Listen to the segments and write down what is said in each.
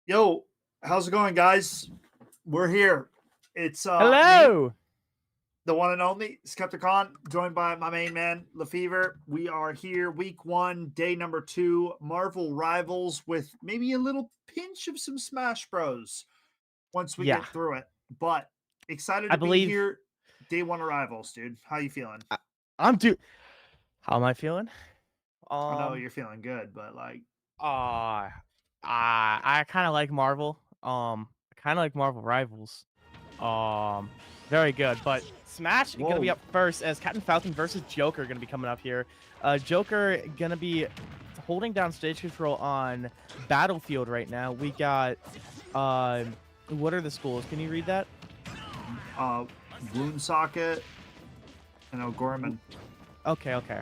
Yo, how's it going, guys? We're here. It's me, Hello. the one and only Skepticon, joined by my main man, Lefevre. We are here, week one, day number two, Marvel Rivals, with maybe a little pinch of some Smash Bros. Once we Yeah, get through it. But excited I to be believe here. Day one arrivals, dude. How you feeling? I, I'm do. How am I feeling? I know Um, you're feeling good, but like, uh, I kind of like Marvel. I kind of like Marvel Rivals. Um, Very good. But Smash gonna be whoa. up first as Captain Falcon versus Joker gonna be coming up here. Joker gonna be holding down stage control on Battlefield right now. We got what are the schools? Can you read that? Uh, Wound Socket and O'Gorman. Okay.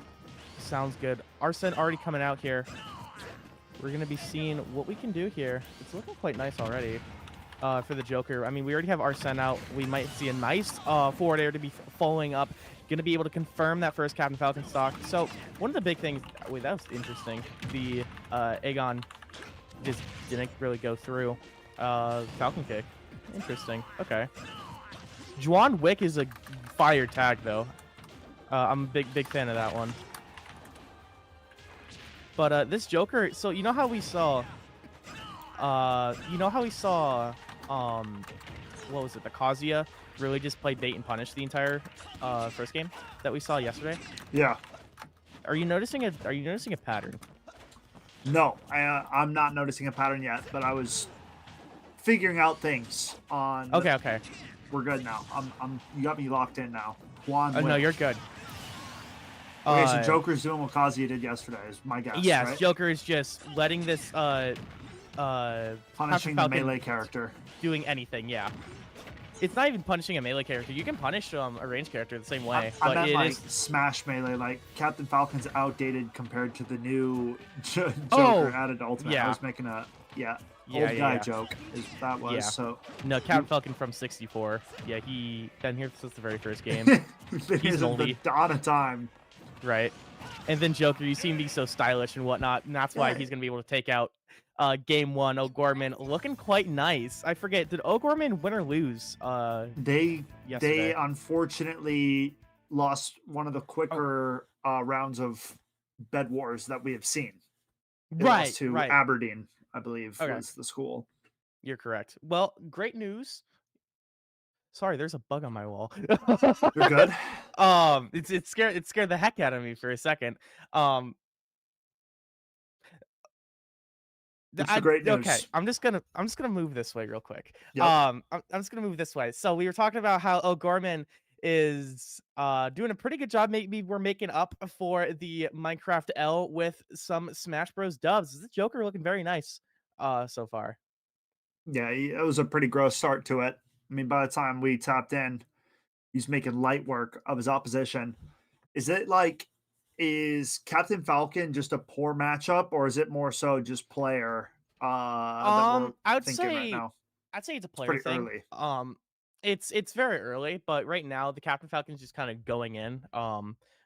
Sounds good. Arsene already coming out here. We're going to be seeing what we can do here. It's looking quite nice already for the Joker. I mean, we already have Arsene out. We might see a nice forward air to be following up. Going to be able to confirm that first Captain Falcon stock. So one of the big things... Wait, that was interesting. The Aegon just didn't really go through. Falcon kick. Interesting. Okay. Juan Wick is a fire tag, though. I'm a big fan of that one. But this Joker, so you know how we saw, what was it, the Kazuya really just play bait and punish the entire first game that we saw yesterday? Yeah. Are you noticing a pattern? No, I'm not noticing a pattern yet, but I was figuring out things on. Okay. We're good now. You got me locked in now. Juan Oh no, Wick. you're good. Okay, so Joker's doing what Kazuya did yesterday, is my guess. Yes, right? Joker is just letting this Punishing the Falcon melee character. doing anything. Yeah, it's not even punishing a melee character. You can punish a ranged character the same way, I but meant it like is. Smash melee. Like Captain Falcon's outdated compared to the new Joker Oh, added to Ultimate. yeah. I was making a old Yeah. guy joke. Is that was Yeah. so? No, Captain Falcon from 64. Yeah, he been here since the very first game. He's an the oldie. dawn of time. Right. And then Joker, you see him be so stylish and whatnot, and that's why Yeah. he's going to be able to take out game one. O'Gorman looking quite nice. I forget, did O'Gorman win or lose They yesterday? unfortunately lost one of the quicker rounds of Bed Wars that we have seen. They lost to Right. Aberdeen, I believe, Okay. was the school. You're correct. Well, great news. Sorry, there's a bug on my wall. You're good. It scared the heck out of me for a second. It's the great news. Okay, I'm just gonna move this way real quick. Yep. I'm just gonna move this way. So we were talking about how O'Gorman is doing a pretty good job. Maybe we're making up for the Minecraft L with some Smash Bros. Dubs. This Joker looking very nice so far. Yeah, it was a pretty gross start to it. I mean, by the time we tapped in, he's making light work of his opposition. Is it like, is Captain Falcon just a poor matchup, or is it more so just player that we're I would thinking right say now? it's a It's player pretty thing. early. It's very early, but right now the Captain Falcon's just kind of going in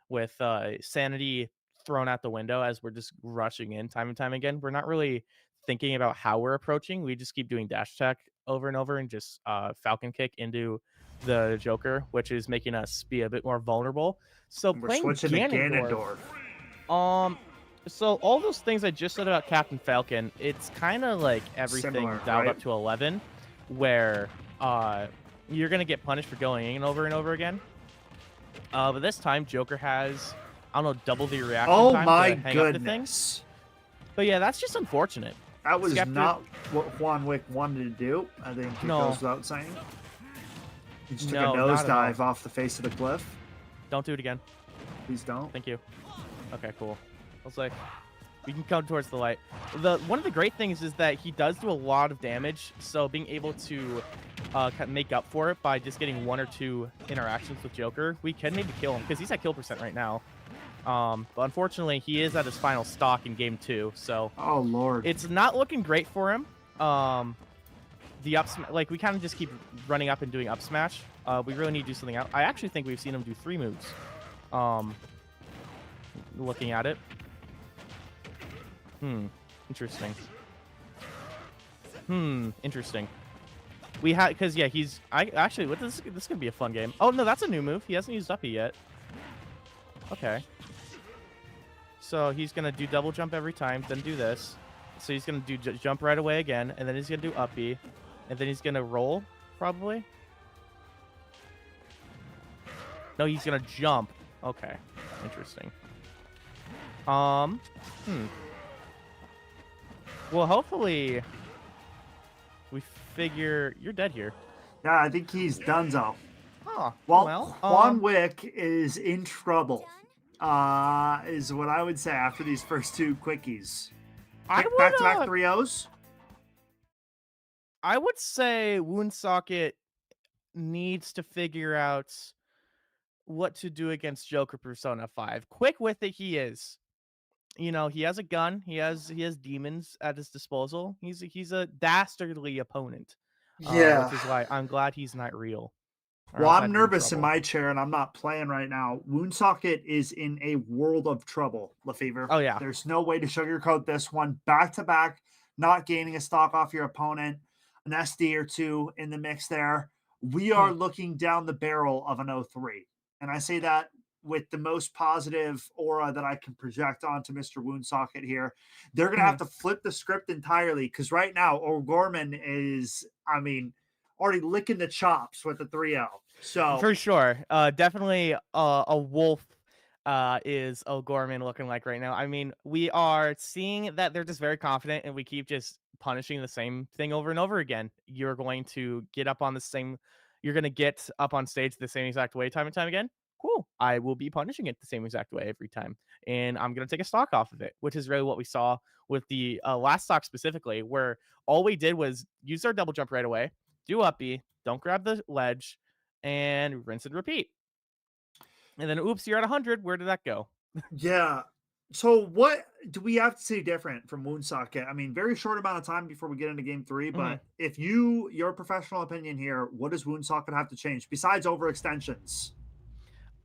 with sanity thrown out the window as we're just rushing in time and time again. We're not really thinking about how we're approaching. We just keep doing dash attack over and over and just Falcon kick into the Joker, which is making us be a bit more vulnerable. So And we're playing switching to Ganondorf, Ganondorf. so all those things I just said about Captain Falcon, it's kind of like everything Similar, dialed right? up to 11, where you're gonna get punished for going in over and over again. But this time Joker has, I don't know, double the reaction Oh time my to hang up the things. goodness. But yeah, that's just unfortunate. That was Skeptic- not what Juan Wick wanted to do. I think it No. goes without saying. He just took No, a not at all. nosedive off the face of the cliff. Don't do it again. Please don't. Thank you. Okay, cool. I was like, we can come towards the light. One of the great things is that he does do a lot of damage, so being able to make up for it by just getting one or two interactions with Joker, we can maybe kill him because he's at kill percent right now. But unfortunately, he is at his final stock in game 2, so Oh Lord. it's not looking great for him. The up like we kind of just keep running up and doing up smash. We really need to do something out. I actually think we've seen him do 3 moves. Looking at it. Interesting. Interesting. We had because yeah, I actually what this could be a fun game. Oh no, that's a new move. He hasn't used uppy yet. Okay. So he's gonna do double jump every time, then do this. So he's gonna do jump right away again, and then he's gonna do uppy, and then he's gonna roll probably. No, he's gonna jump. Okay, interesting. Hmm. Well, hopefully we figure you're dead here. Yeah, I think he's donezo. Oh, Well, Juan Wick is in trouble. Is what I would say after these first two quickies. I Back-to-back would 3-0s. I would say Woundsocket needs to figure out what to do against Joker Persona 5. Quick with it he is. You know, he has a gun, he has demons at his disposal. He's a dastardly opponent. Yeah. Which is why I'm glad he's not real. Well, I'm nervous in my chair and I'm not playing right now. Woundsocket is in a world of trouble, Lefevre. Oh, yeah. There's no way to sugarcoat this one. Back to back, not gaining a stock off your opponent, an SD or two in the mix there. We are looking down the barrel of an 0-3. And I say that with the most positive aura that I can project onto Mr. Woundsocket here. They're going to have to flip the script entirely because right now, O'Gorman is, I mean, already licking the chops with the 3-0. So for sure, definitely a wolf is O'Gorman looking like right now. I mean, we are seeing that they're just very confident, and we keep just punishing the same thing over and over again. You're going to get up on the same. You're going to get up on stage the same exact way time and time again. Cool. I will be punishing it the same exact way every time, and I'm going to take a stock off of it, which is really what we saw with the last stock specifically, where all we did was use our double jump right away, do uppy, don't grab the ledge, and rinse and repeat. And then, oops, you're at 100. Where did that go? Yeah. So what do we have to see different from Woundsocket? I mean, very short amount of time before we get into game 3, but if your professional opinion here, what does Woundsocket have to change besides overextensions?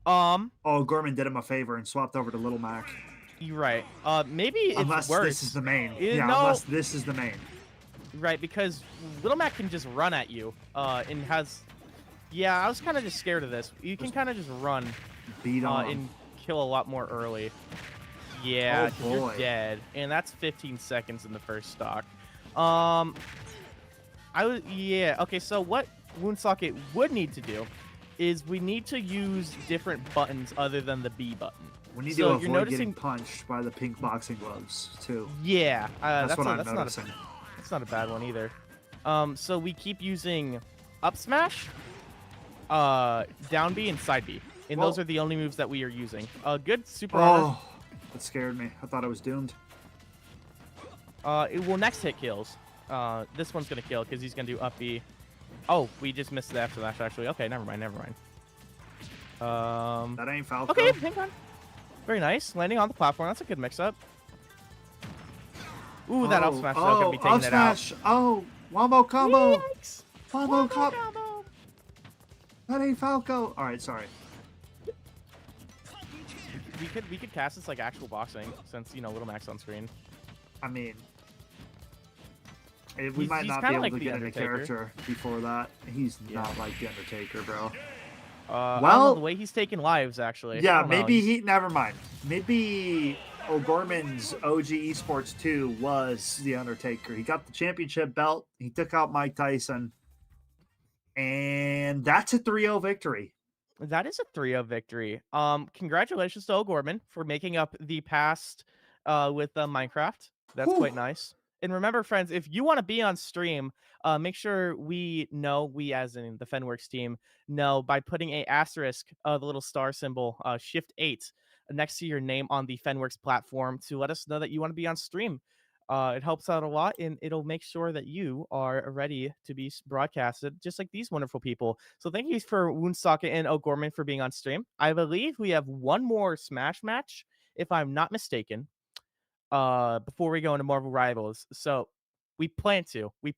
Oh, Gorman did him a favor and swapped over to Little Mac. You're right. Maybe it's unless worse. This is the main. No, unless this is the main. Right, because Little Mac can just run at you, and has. Yeah, I was kind of just scared of this. You can kind of just run, beat on, and kill a lot more early. Yeah, oh, you're dead, and that's 15 seconds in the first stock. Yeah. Okay, so what Woundsocket would need to do is we need to use different buttons other than the B button. We need to avoid getting punched by the pink boxing gloves too. Yeah, that's what I'm noticing. That's not a bad one either. So we keep using up smash, down B, and side B, and those are the only moves that we are using. Good super. Oh, that scared me. I thought I was doomed. It will next hit kills. This one's gonna kill because he's gonna do up B. Oh, we just missed the after that actually. Okay, never mind. That ain't Falco. Okay, hang on. Very nice. Landing on the platform. That's a good mix-up. Ooh, that up smash is gonna be taking it out. Oh, wombo combo. Yikes. Wombo combo. That ain't Falco. All right, sorry. We could cast this like actual boxing since Little Mac's on screen. I mean, we might not be able to get into character before that. He's not like the Undertaker, bro. Well, the way he's taking lives, actually. Yeah, maybe never mind. Maybe O'Gorman's OG Esports 2 was the Undertaker. He got the championship belt. He took out Mike Tyson. And that's a 3-0 victory. That is a 3-0 victory. Congratulations to O'Gorman for making up the past with Minecraft. That's quite nice. And remember, friends, if you want to be on stream, make sure we as in the Fenworks team, know by putting a asterisk, the little star symbol, Shift 8, next to your name on the Fenworks platform to let us know that you want to be on stream. It helps out a lot, and it'll make sure that you are ready to be broadcasted, just like these wonderful people. So thank you for Woundsocket and O'Gorman for being on stream. I believe we have one more Smash match, if I'm not mistaken. Before we go into Marvel Rivals. So we plan to. We're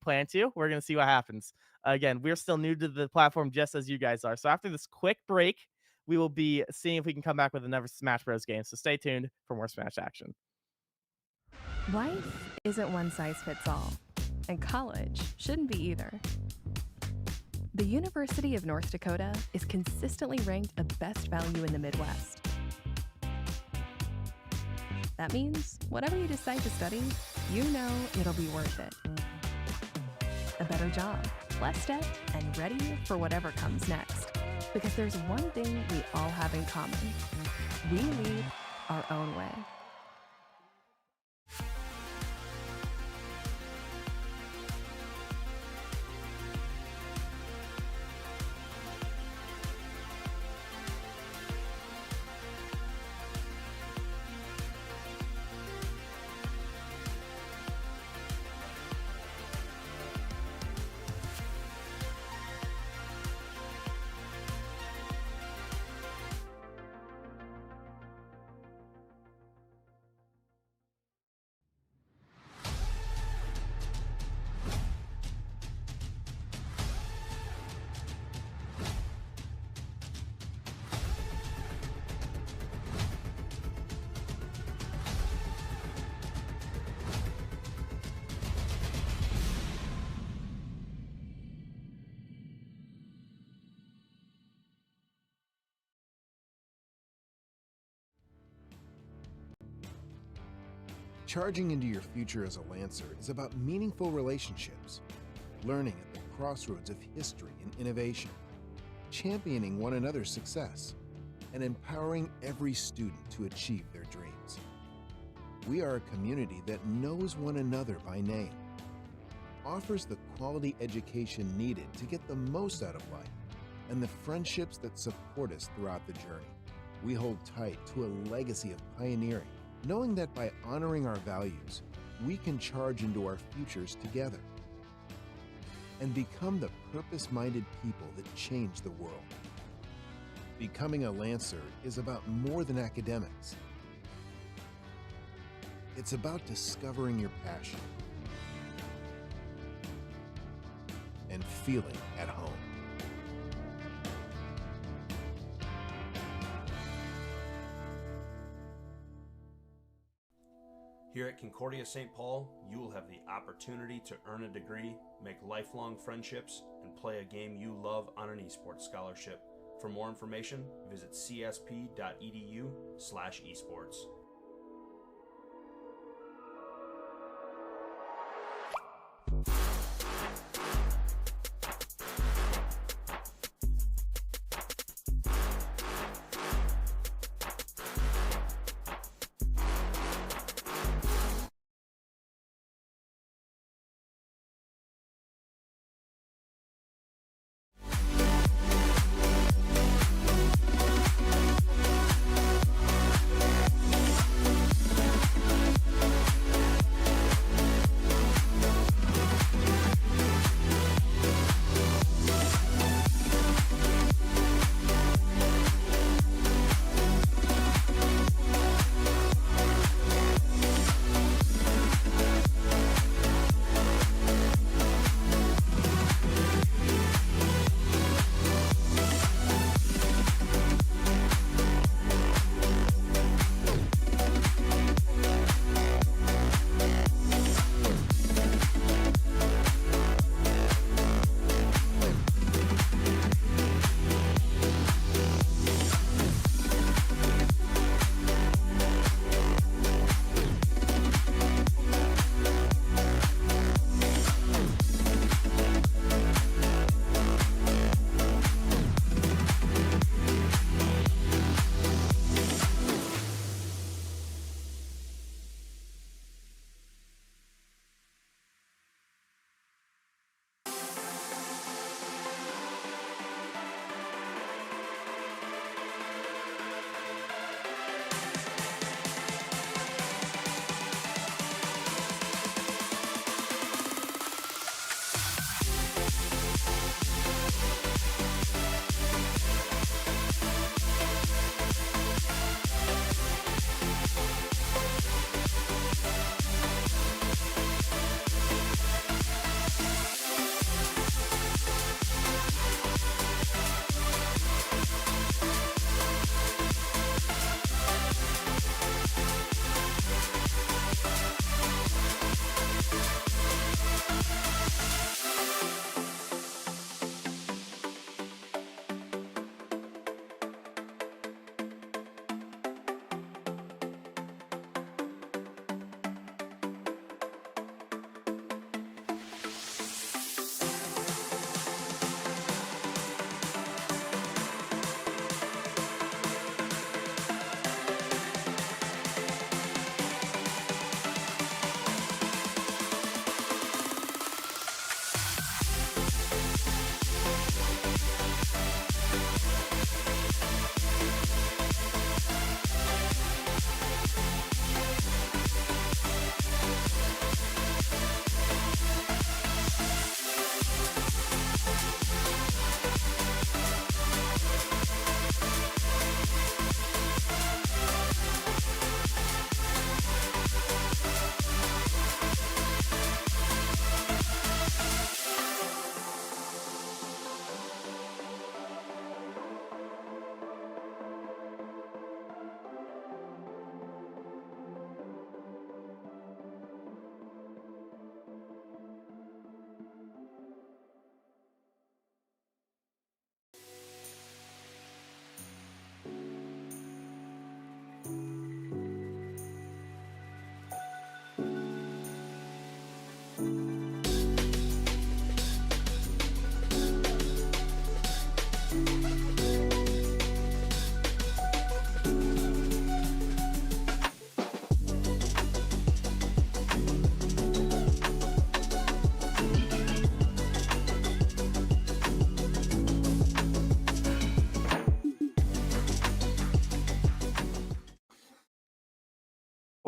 going to see what happens. Again, we're still new to the platform just as you guys are. So after this quick break, we will be seeing if we can come back with another Smash Bros. Game. So stay tuned for more Smash action. Life isn't one size fits all. And college shouldn't be either. The University of North Dakota is consistently ranked a best value in the Midwest. That means whatever you decide to study, you know it'll be worth it. A better job, less debt, and ready for whatever comes next. Because there's one thing we all have in common. We lead our own way. Charging into your future as a Lancer is about meaningful relationships, learning at the crossroads of history and innovation, championing one another's success, and empowering every student to achieve their dreams. We are a community that knows one another by name, offers the quality education needed to get the most out of life, and the friendships that support us throughout the journey. We hold tight to a legacy of pioneering, knowing that by honoring our values, we can charge into our futures together and become the purpose-minded people that change the world. Becoming a Lancer is about more than academics. It's about discovering your passion and feeling at home. Here at Concordia St. Paul, you will have the opportunity to earn a degree, make lifelong friendships, and play a game you love on an esports scholarship. For more information, visit csp.edu/esports.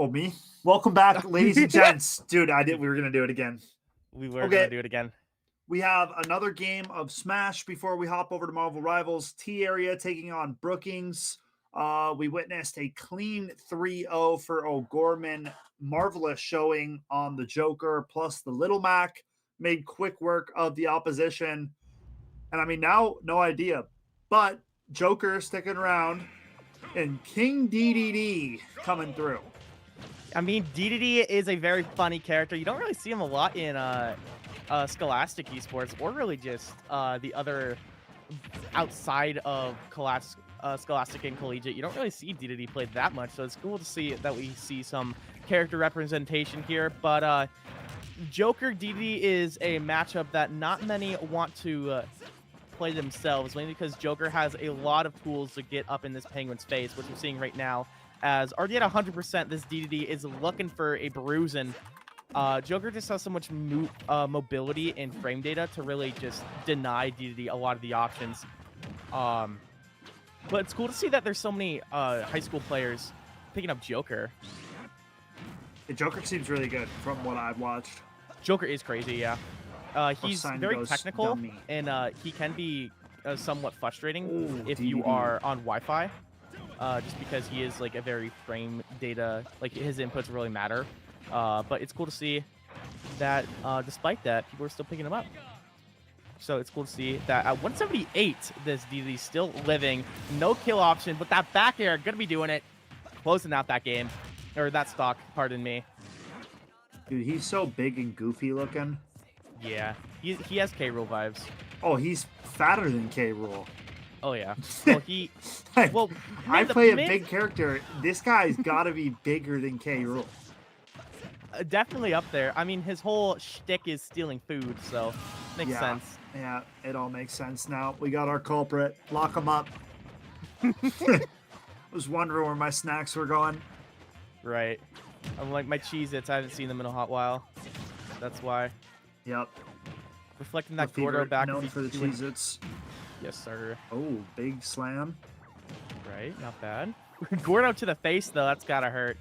Oh, me? Welcome back, ladies and gents. Dude, we were going to do it again. We were Okay. gonna do it again. We have another game of Smash before we hop over to Marvel Rivals. T Area taking on Brookings. We witnessed a clean 3-0 for O'Gorman. Marvelous showing on the Joker, plus the Little Mac made quick work of the opposition. And I mean, now, no idea. But Joker sticking around and King DDD coming through. I mean, DDD is a very funny character. You don't really see him a lot in Scholastic Esports, or really just the other outside of Scholastic and Collegiate. You don't really see DDD played that much, so it's cool to see that we see some character representation here. But Joker DDD is a matchup that not many want to play themselves, mainly because Joker has a lot of tools to get up in this Penguin's face, which we're seeing right now. As already at 100%, this DDD is looking for a bruising. Joker just has so much mobility and frame data to really just deny DDD a lot of the options. But it's cool to see that there's so many high school players picking up Joker. The Joker seems really good from what I've watched. Joker is crazy, yeah. He's very technical, dummy. and he can be somewhat frustrating if DDD. you are on Wi-Fi. Just because he is like a very frame data, like his inputs really matter. But it's cool to see that despite that, people are still picking him up. So it's cool to see that at 178, this DDD still living, no kill option, but that back air gonna be doing it, closing out that game, or that stock, pardon me. Dude, he's so big and goofy looking. Yeah, he has K-Rool vibes. Oh, he's fatter than K. Rool. Oh yeah. Well, well, I man, play a big character. This guy's got to be bigger than K. Rool. Definitely up there. I mean, his whole shtick is stealing food, so makes sense. Yeah, it all makes sense now. We got our culprit. Lock him up. Was wondering where my snacks were going. Right. I'm like my Cheez-Its. I haven't seen them in a hot while. That's why. Yep. Reflecting that Lefevre, Gordo back. known for the Cheez-Its. Yes, sir. Oh, big slam. Right, not bad. Gordo to the face, though. That's gotta hurt.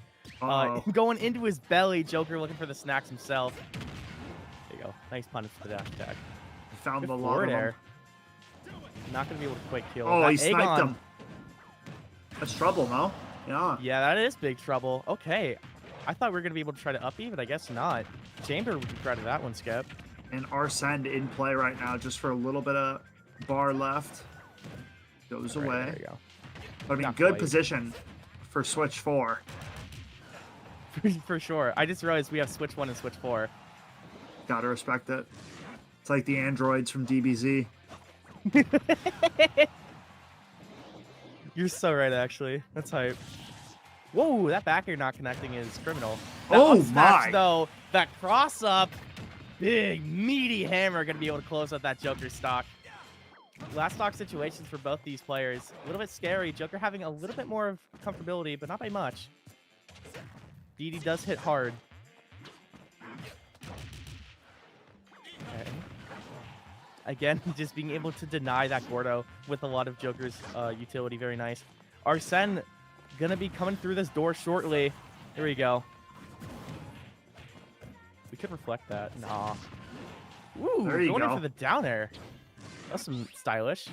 Going into his belly, Joker looking for the snacks himself. There you go. Nice punish for the dash attack. Found Good the forward lot of air. them. Not gonna be able to quick kill. Oh, That he sniped Aegon- him. That's trouble, no? Yeah. Yeah, that is big trouble. Okay. I thought we were gonna be able to try to up E, but I guess not. Chamber would be proud of that one, Skip. And Arsend in play right now, just for a little bit of bar left. Goes Right, away. there you go. But I mean, Not good quite. position for Switch 4. For sure. I just realized we have Switch 1 and Switch 4. Gotta respect it. It's like the androids from DBZ. You're so right, actually. That's hype. Whoa, that back air not connecting is criminal. That Oh up smash, my. though, that cross up, big meaty hammer gonna be able to close out that Joker stock. Last stock situations for both these players. A little bit scary. Joker having a little bit more of comfortability, but not by much. DD does hit hard. Okay. Again, just being able to deny that Gordo with a lot of Joker's utility. Very nice. Arsene gonna be coming through this door shortly. Here we go. We could reflect that. Nah. Ooh, There you going in go. for the down air. That's some stylish.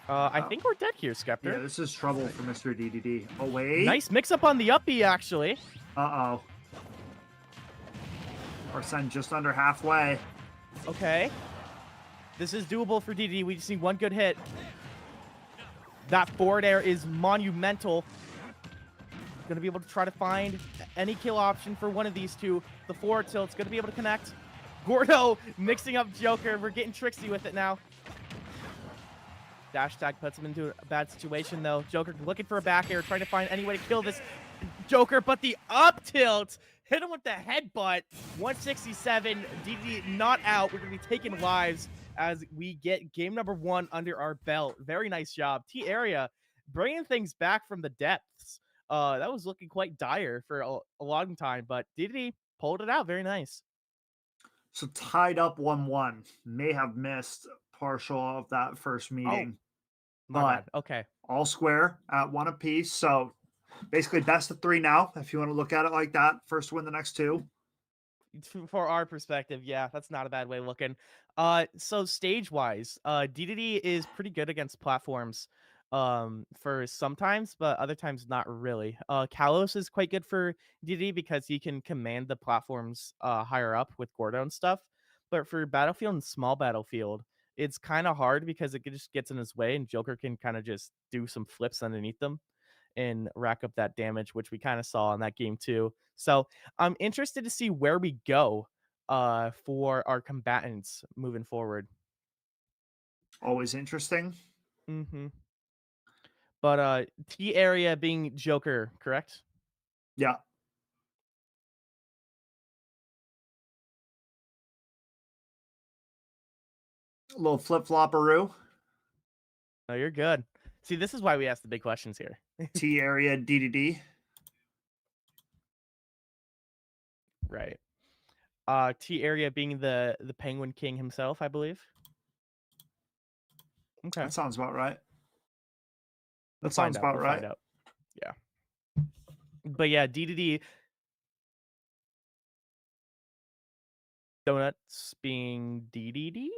I think we're dead here, Yeah, Skeptor. this is trouble for Mr. DDD. Oh, wait. Nice mix-up on the uppie, actually. Uh-oh. Arsene just under halfway. Okay. This is doable for DD. We just need one good hit. That forward air is monumental. Gonna be able to try to find any kill option for one of these two. The forward tilt's gonna be able to connect. Gordo mixing up Joker. We're getting tricksy with it now. Dash tag puts him into a bad situation, though. Joker looking for a back air, trying to find any way to kill this Joker, but the up tilt hit him with the headbutt. 167, DD not out. We're going to be taking lives as we get game number 1 under our belt. Very nice job. T-Area bringing things back from the depths. That was looking quite dire for a long time, but DD pulled it out. Very nice. So tied up 1-1. May have missed partial of that first meeting. My But bad. Okay. all square at 1 apiece. So basically best of 3 now, if you want to look at it like that. First to win the next 2. For our perspective, yeah, that's not a bad way of looking. So stage wise, DDD is pretty good against platforms. For sometimes, but other times not really. Kalos is quite good for DDD because he can command the platforms higher up with Gordo and stuff. But for Battlefield and small Battlefield, it's kind of hard because it just gets in his way, and Joker can kind of just do some flips underneath them and rack up that damage, which we kind of saw in that game too. So I'm interested to see where we go for our combatants moving forward. Always interesting. Mm-hmm. But T area being Joker, correct? Yeah. A little flip-flopperoo. No, you're good. See, this is why we ask the big questions here. T area DDD. Right. T area being the Penguin King himself, I believe. Okay. That sounds about right. We'll That sounds find out. about We'll right. find out. Yeah. But yeah, DDD donuts being DDD.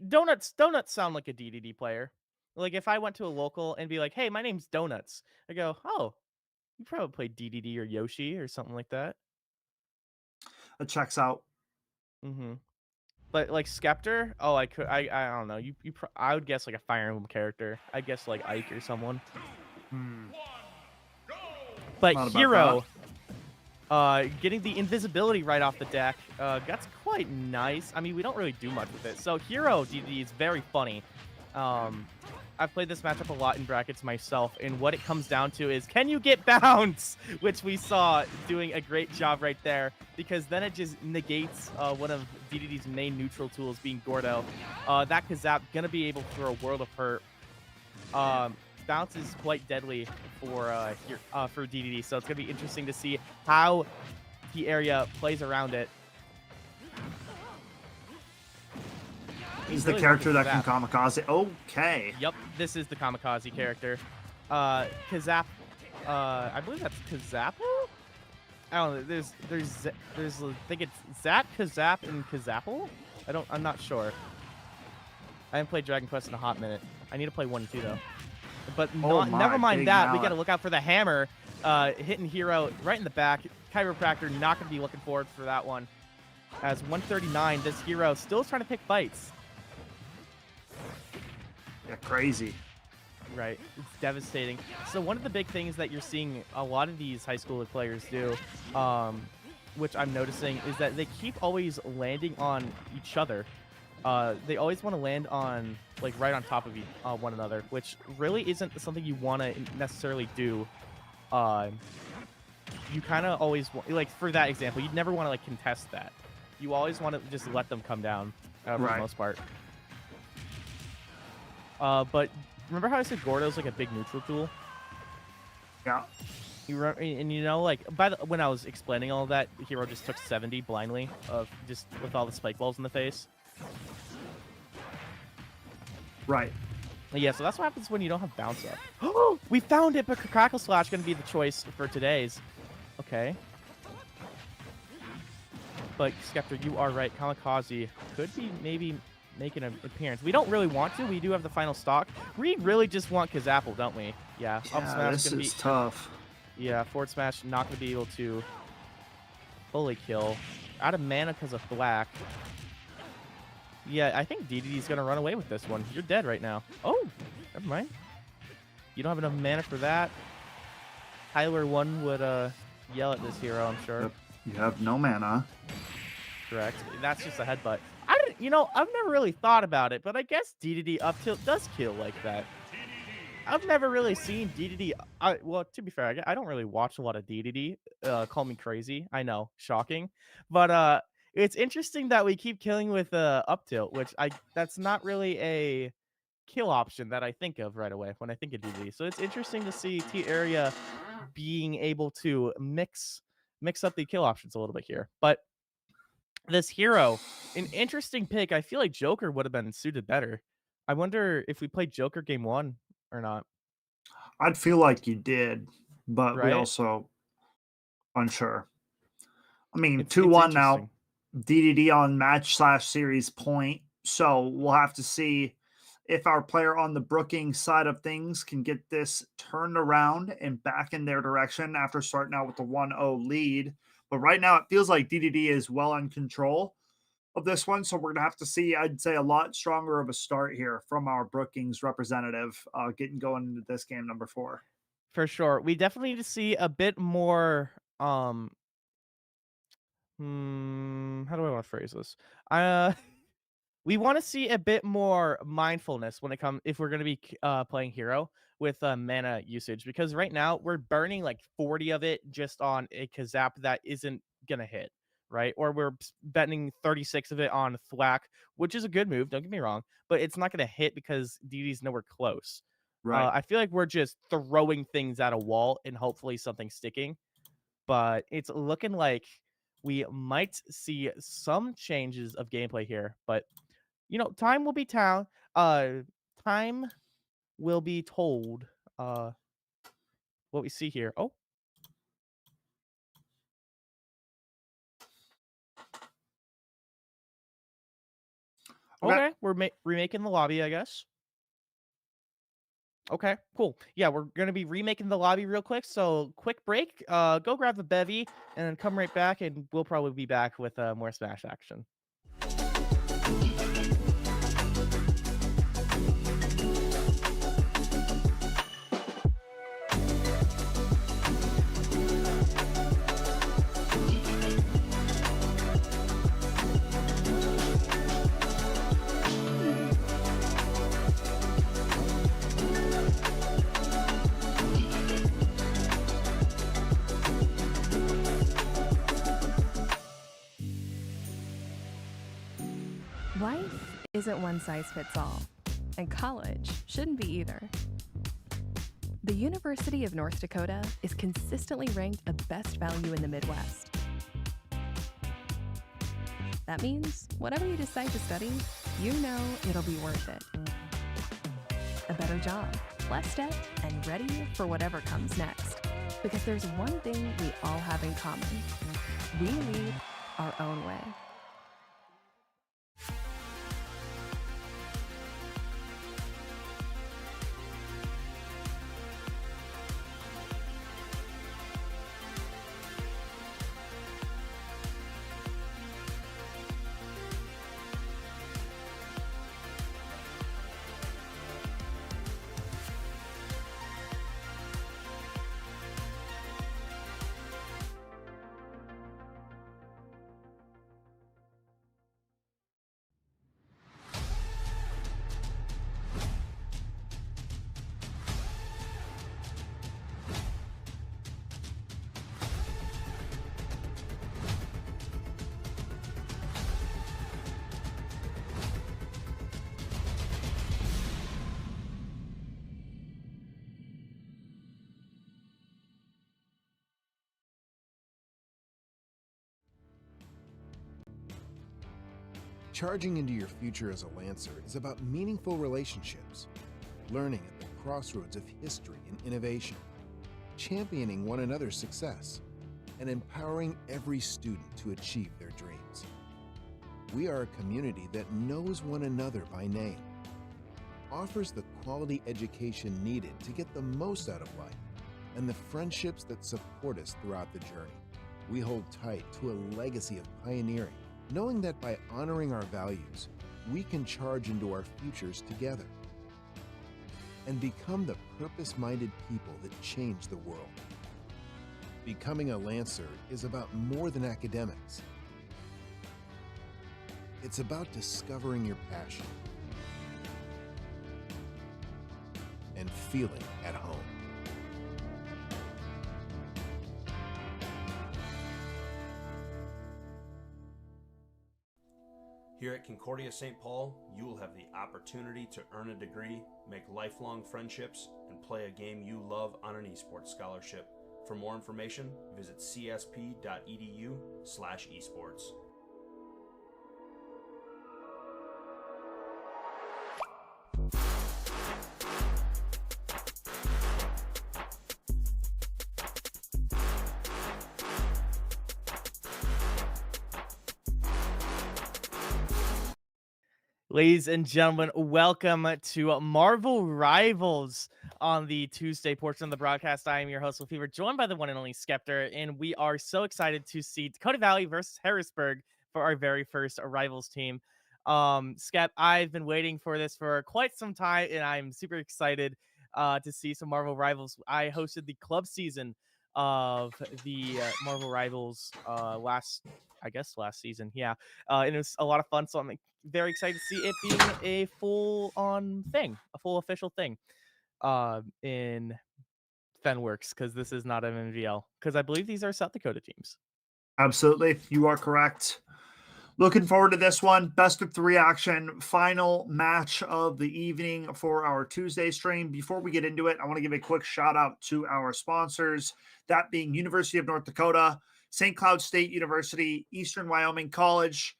Donuts sound like a DDD player. Like if I went to a local and be like, "Hey, my name's Donuts," I go, "Oh, you probably played DDD or Yoshi or something like that." That checks out. Mm-hmm. But like Skeptor, oh, I don't know. I would guess like a Fire Emblem character. I guess like Ike or someone. But Not about Hero, getting the invisibility right off the deck, that's quite nice. I mean, we don't really do much with it. So Hero DD is very funny. I've played this matchup a lot in brackets myself, and what it comes down to is, can you get bounce? Which we saw doing a great job right there, because then it just negates one of DDD's main neutral tools, being Gordo. That Kazap gonna be able to throw a world of hurt. Bounce is quite deadly for DDD, so it's gonna be interesting to see how the area plays around it. He's the character that can kamikaze. Okay. Yep, this is the kamikaze character. Kazap, I believe that's Kazapu? I don't know. There's I think it's Zap, Kazap, and Kazapple? I'm not sure. I haven't played Dragon Quest in a hot minute. I need to play 1 and 2 though. But never mind that. We got to look out for the hammer hitting Hero right in the back. Chiropractor not going to be looking forward for that one. As 139, this Hero still trying to pick fights. Yeah, crazy. Right. It's devastating. So one of the big things that you're seeing a lot of these high school players do, which I'm noticing, is that they keep always landing on each other. They always want to land on, like, right on top of one another, which really isn't something you want to necessarily do. You kind of always, like, for that example, you'd never want to, like, contest that. You always want to just let them come down, for the most part. But remember how I said Gordo's like a big neutral tool? Yeah. And you know, like when I was explaining all that, Hero just took 70 blindly just with all the spike balls in the face. Right. Yeah, so that's what happens when you don't have bounce up. Oh, we found it, but Crackle Slash going to be the choice for today's. Okay. But Skeptor, you are right. Kamikaze could be maybe making an appearance. We don't really want to. We do have the final stock. We really just want Kazapple, don't we? Yeah. Up smash this gonna is be tough. Yeah, forward smash not going to be able to fully kill. Out of mana because of black. Yeah, I think DDD's going to run away with this one. You're dead right now. Oh, never mind. You don't have enough mana for that. Tyler 1 would yell at this Hero, I'm sure. Yep. You have no mana. Correct. That's just a headbutt. I've never really thought about it, but I guess DDD up tilt does kill like that. I've never really seen DDD. Well, to be fair, I don't really watch a lot of DDD. Call me crazy. I know, shocking. But it's interesting that we keep killing with up tilt, which that's not really a kill option that I think of right away when I think of DDD. So it's interesting to see T area being able to mix up the kill options a little bit here. But this Hero, an interesting pick. I feel like Joker would have been suited better. I wonder if we played Joker game 1 or not. I'd feel like you did, but we right? also unsure. I mean, It's 2-1 now. interesting. DDD on match/series point. So we'll have to see if our player on the Brookings side of things can get this turned around and back in their direction after starting out with the 1-0 lead. But right now, it feels like DDD is well in control of this one. So we're going to have to see, I'd say, a lot stronger of a start here from our Brookings representative getting going into this game number 4. For sure. We definitely need to see a bit more how do I want to phrase this? Uh we want to see a bit more mindfulness when it comes if we're going to be playing hero with mana usage, because right now we're burning like 40 of it just on a kazap that isn't gonna hit, right? Or we're betting 36 of it on thwack, which is a good move, don't get me wrong, but it's not gonna hit because DD's nowhere close. Right. I feel like we're just throwing things at a wall and hopefully something sticking, but it's looking like we might see some changes of gameplay here. But time will be time will be told what we see here. Oh, Okay. okay, we're remaking the lobby, I guess. Okay, cool. Yeah, we're gonna be remaking the lobby real quick. So quick break. Go grab the bevy and then come right back, and we'll probably be back with more Smash action. Life isn't one size fits all, and college shouldn't be either. The University of North Dakota is consistently ranked a best value in the Midwest. That means whatever you decide to study, you know it'll be worth it. A better job, less debt, and ready for whatever comes next. Because there's one thing we all have in common. We lead our own way. Charging into your future as a Lancer is about meaningful relationships, learning at the crossroads of history and innovation, championing one another's success, and empowering every student to achieve their dreams. We are a community that knows one another by name, offers the quality education needed to get the most out of life, and the friendships that support us throughout the journey. We hold tight to a legacy of pioneering, knowing that by honoring our values, we can charge into our futures together and become the purpose-minded people that change the world. Becoming a Lancer is about more than academics. It's about discovering your passion and feeling at home. Here at Concordia St. Paul, you will have the opportunity to earn a degree, make lifelong friendships, and play a game you love on an esports scholarship. For more information, visit csp.edu/esports. Ladies and gentlemen, welcome to Marvel Rivals on the Tuesday portion of the broadcast. I am your host, Fever, joined by the one and only Skeptor, and we are so excited to see Dakota Valley versus Harrisburg for our very first Rivals team. Skep, I've been waiting for this for quite some time, and I'm super excited to see some Marvel Rivals. I hosted the club season of the Marvel Rivals last season. Yeah. And it was a lot of fun. So I'm very excited to see it being a full on thing, a full official thing in Fenworks, because this is not an MVL, because I believe these are South Dakota teams. Absolutely. You are correct. Looking forward to this one. Best of 3 action, final match of the evening for our Tuesday stream. Before we get into it, I want to give a quick shout out to our sponsors, that being University of North Dakota, St. Cloud State University, Eastern Wyoming College,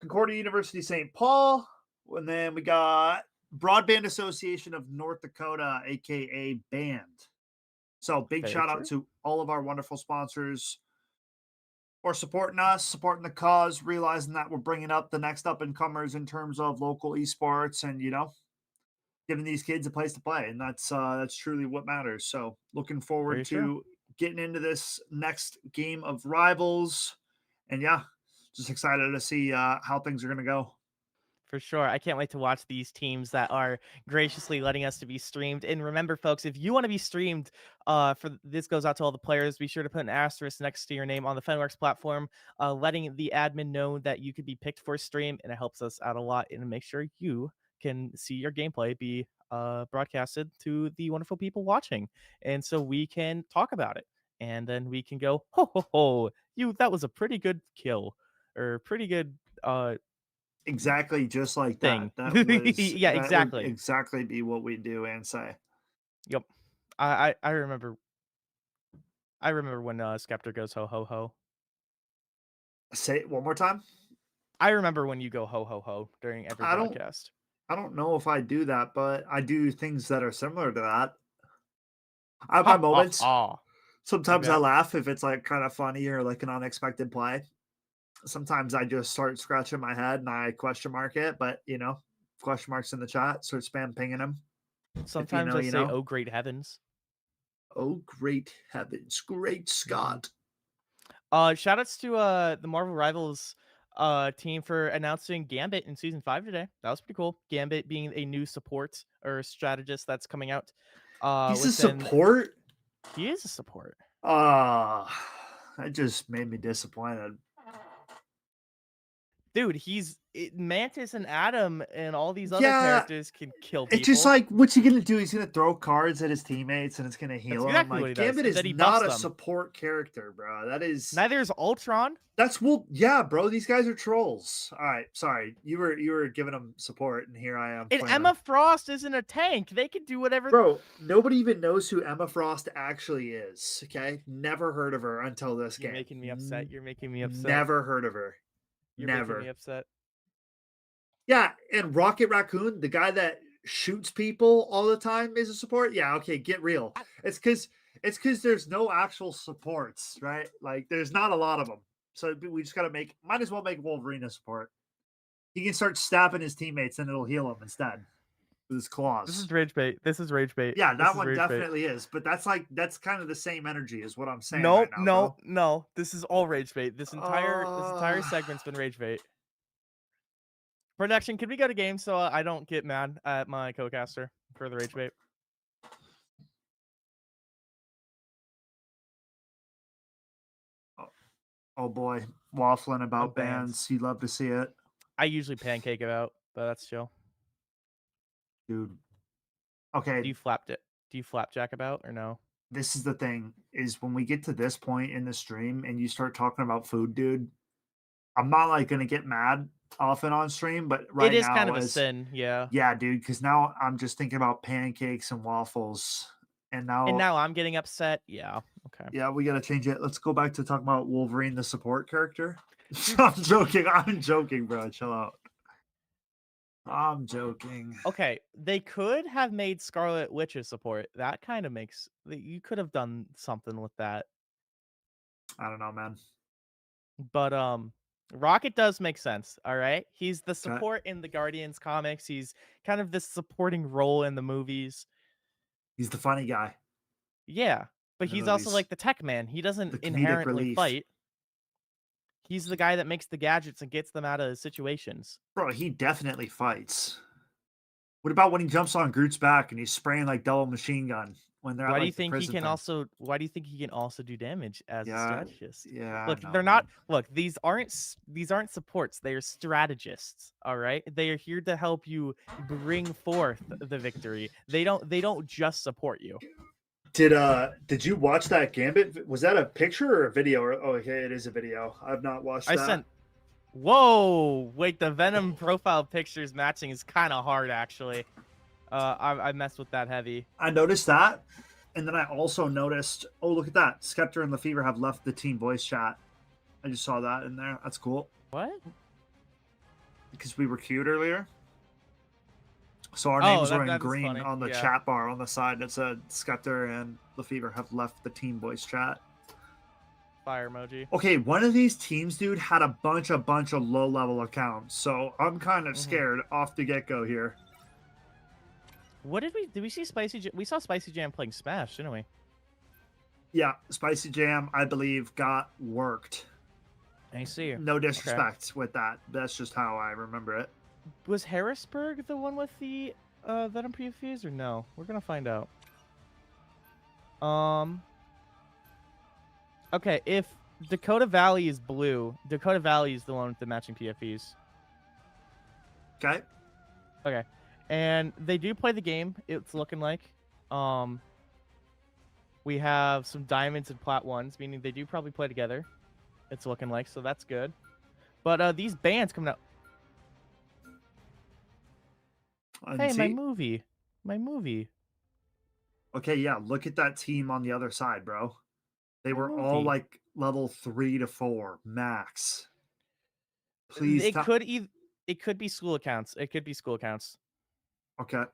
Concordia University St. Paul, and then we got Broadband Association of North Dakota, aka BAND. So big Very shout out true. to all of our wonderful sponsors for supporting us, supporting the cause, realizing that we're bringing up the next up and comers in terms of local esports, and giving these kids a place to play, and that's truly what matters. So looking forward Very to true. getting into this next game of Rivals, and yeah, just excited to see how things are going to go. For sure. I can't wait to watch these teams that are graciously letting us to be streamed. And remember, folks, if you want to be streamed, this goes out to all the players. Be sure to put an asterisk next to your name on the Fenworks platform, letting the admin know that you could be picked for a stream, and it helps us out a lot. And make sure you can see your gameplay be broadcasted to the wonderful people watching, and so we can talk about it, and then we can go, ho ho ho, that was a pretty good kill, or pretty good Exactly, just like that. thing. Yeah, That would exactly. exactly be what we do and say. Yep. I remember. I remember when Skeptor goes ho ho ho. Say it one more time. I remember when you go ho ho ho during every I don't broadcast. I don't know if I do that, but I do things that are similar to that. I have Ha my ha moments. ha. Sometimes I Yeah. laugh if it's like kind of funny or like an unexpected play. Sometimes I just start scratching my head and I question mark it, but question marks in the chat, start spam pinging them. If you Sometimes know, I you say, know. "Oh great heavens." Oh, great heavens, great Hmm. Scott. Shout outs to the Marvel Rivals team for announcing Gambit in season 5 today. That was pretty cool. Gambit being a new support or strategist that's coming out. He's a Within support. He is a support. That just made me disappointed. Dude, Mantis and Adam and all these other Yeah, characters can kill it's just people. like, what's he gonna do? He's gonna throw cards at his teammates and it's gonna That's heal him. exactly what he Like does, Gambit and is then he buffs not a them. support character, bro. Neither is Ultron. Yeah, bro. These guys are trolls. All right, sorry. You were giving them support, and here I am And playing Emma them. Frost isn't a tank. They can do whatever. Bro, nobody even knows who Emma Frost actually is. Okay, never heard of her until this You're game. making me upset. You're making me upset. Never heard of her. You're making me Never. upset. Yeah, and Rocket Raccoon, the guy that shoots people all the time, is a support. Yeah, okay, get real. It's because there's no actual supports, right? Like there's not a lot of them. So we just gotta might as well make Wolverine a support. He can start stabbing his teammates and it'll heal him instead with his This is claws. rage bait. This is rage bait. Yeah, This that is one rage bait. definitely is. But that's kind of the same energy is what I'm saying No, right now, no, bro. no. This is all rage bait. This entire Uh, segment's been rage bait. Production, can we go to game so I don't get mad at my co-caster for the rage bait? oh boy, waffling about Of bands. bands. You'd love to see it, I usually pancake it out, but that's chill. dude. Do Okay, you flapped it? Do you flapjack about or no? this is the thing is when we get to this point in the stream and you start talking about food, dude, I'm not like gonna get mad often on stream, but It right is kind now of a is sin, yeah. yeah, dude, because now I'm just thinking about pancakes and waffles. And And now now I'm getting upset. Yeah. Okay. yeah, we gotta change it. Let's go back to talking about Wolverine, the support character. Dude, I'm joking. I'm joking, bro. Chill out. I'm joking. okay, they could have made Scarlet Witch a support. That kind of makes you could have done something with that. I don't know, man. But Rocket does make sense, all right? He's the Okay. support in the Guardians comics. He's kind of this supporting role in the movies. He's the funny guy Yeah, but in the he's also movies. like the tech man. He doesn't The comedic inherently relief. fight. He's the guy that makes the gadgets and gets them out of situations. Bro, he definitely fights. What about when he jumps on Groot's back and he's spraying like double machine gun when they're at Why do you like the think he prison can thing? also why do you think he can also do damage as a Yeah, strategist? yeah, I Look, know, they're not man. look, these aren't supports, they are strategists, all right? They are here to help you bring forth the victory. They don't just support you. Did you watch that Gambit? Was that a picture or a video? Or, oh, okay, it is a video. I've not watched I that. sent Whoa! Wait, the Venom profile pictures matching is kind of hard actually. I messed with that heavy. I noticed that, and then I also noticed. Oh, look at that! Skeptor and Lefevre have left the team voice chat. I just saw that in there. That's cool What? because we were queued earlier. So our Oh, names were in that is green funny. on the Yeah. chat bar on the side that said Skeptor and Lefevre have left the team voice chat. Fire emoji. Okay, one of these teams, dude, had a bunch of low level accounts, so I'm kind of Mhm. scared off the get go here. What did we see Spicy Jam? We saw Spicy Jam playing Smash, didn't we? Yeah, Spicy Jam, I believe, got worked. I see. No disrespect with that. That's just how I remember it. Was Harrisburg the one with the Venom PFUs or no? We're gonna find out. Okay, if Dakota Valley is blue, Dakota Valley is the one with the matching PFEs. Okay. Okay. And they do play the game, it's looking like. We have some diamonds and plat ones, meaning they do probably play together. It's looking like, so that's good. But these bands coming out. And Hey, my see? movie. My movie. Okay, yeah, look at that team on the other side, bro. They My were all movie. like level 3 to 4 max. Please It could it could be school accounts. It could be school accounts. Okay.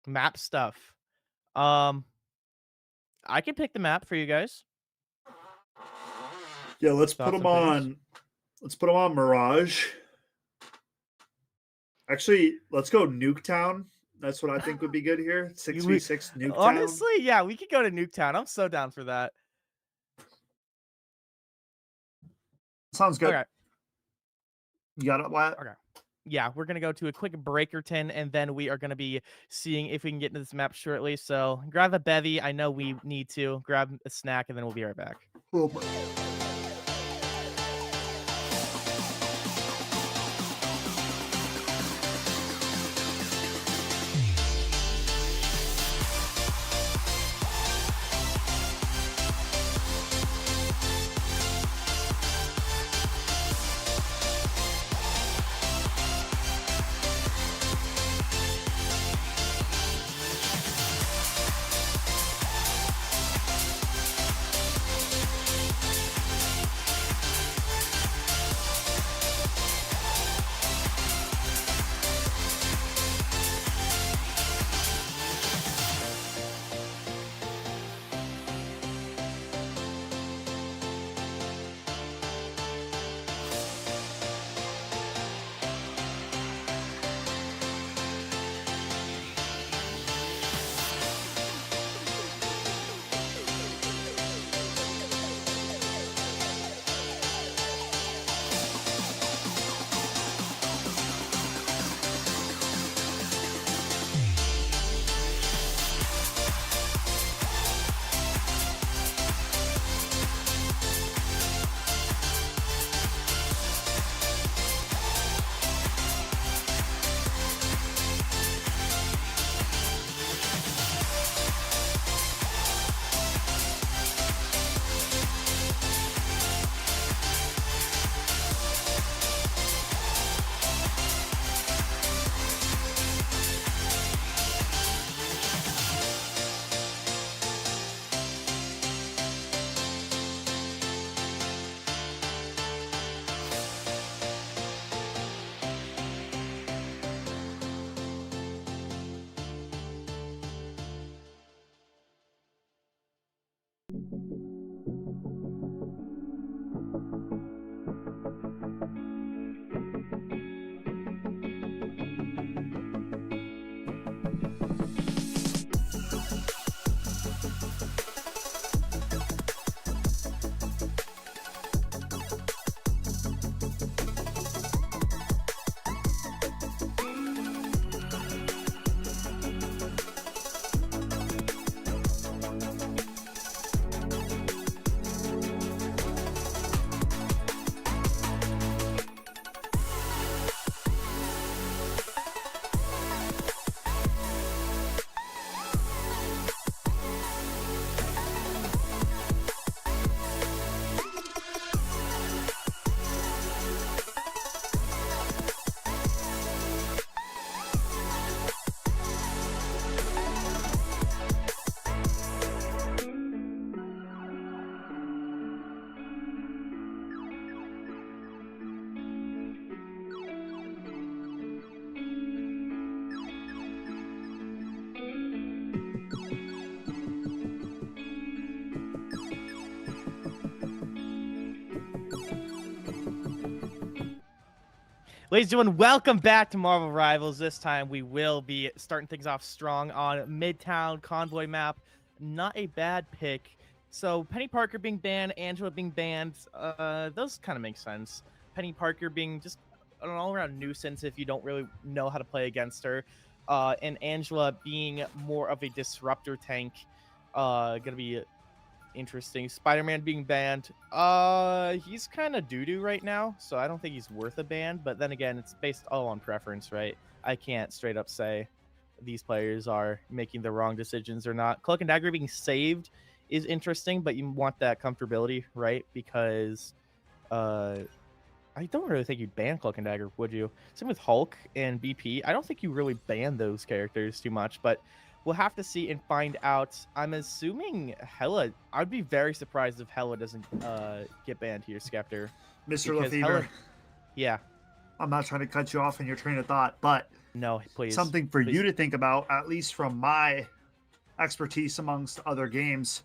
Map stuff. I can pick the map for you guys. Yeah, let's put Thoughts them and opinions? on. Let's put them on Mirage. Actually, let's go Nuketown. That's what I think would be good here. 6v6 Nuketown. Honestly, yeah, we could go to Nuketown. I'm so down for that. Sounds good. Okay. You got it, Wyatt? Okay. Yeah, we're gonna go to a quick Breakerton, and then we are gonna be seeing if we can get into this map shortly. So grab a bevy. I know we need to grab a snack, and then we'll be right back. Oh, bro. Ladies and gentlemen, welcome back to Marvel Rivals. This time we will be starting things off strong on Midtown Convoy map. Not a bad pick. So Penny Parker being banned, Angela being banned, those kind of make sense. Penny Parker being just an all-around nuisance if you don't really know how to play against her. And Angela being more of a disruptor tank. Gonna be interesting. Spider-Man being banned. He's kind of doo-doo right now, so I don't think he's worth a ban. But then again, it's based all on preference, right? I can't straight up say these players are making the wrong decisions or not. Cloak and Dagger being saved is interesting, but you want that comfortability, right? Because I don't really think you'd ban Cloak and Dagger, would you? Same with Hulk and BP. I don't think you really ban those characters too much, but we'll have to see and find out. I'm assuming Hela. I'd be very surprised if Hela doesn't get banned here, Skeptor. Mr. Because Lefevre, yeah. I'm not trying to cut you off in your train of thought, but No, please. something for Please. you to think about, at least from my expertise amongst other games.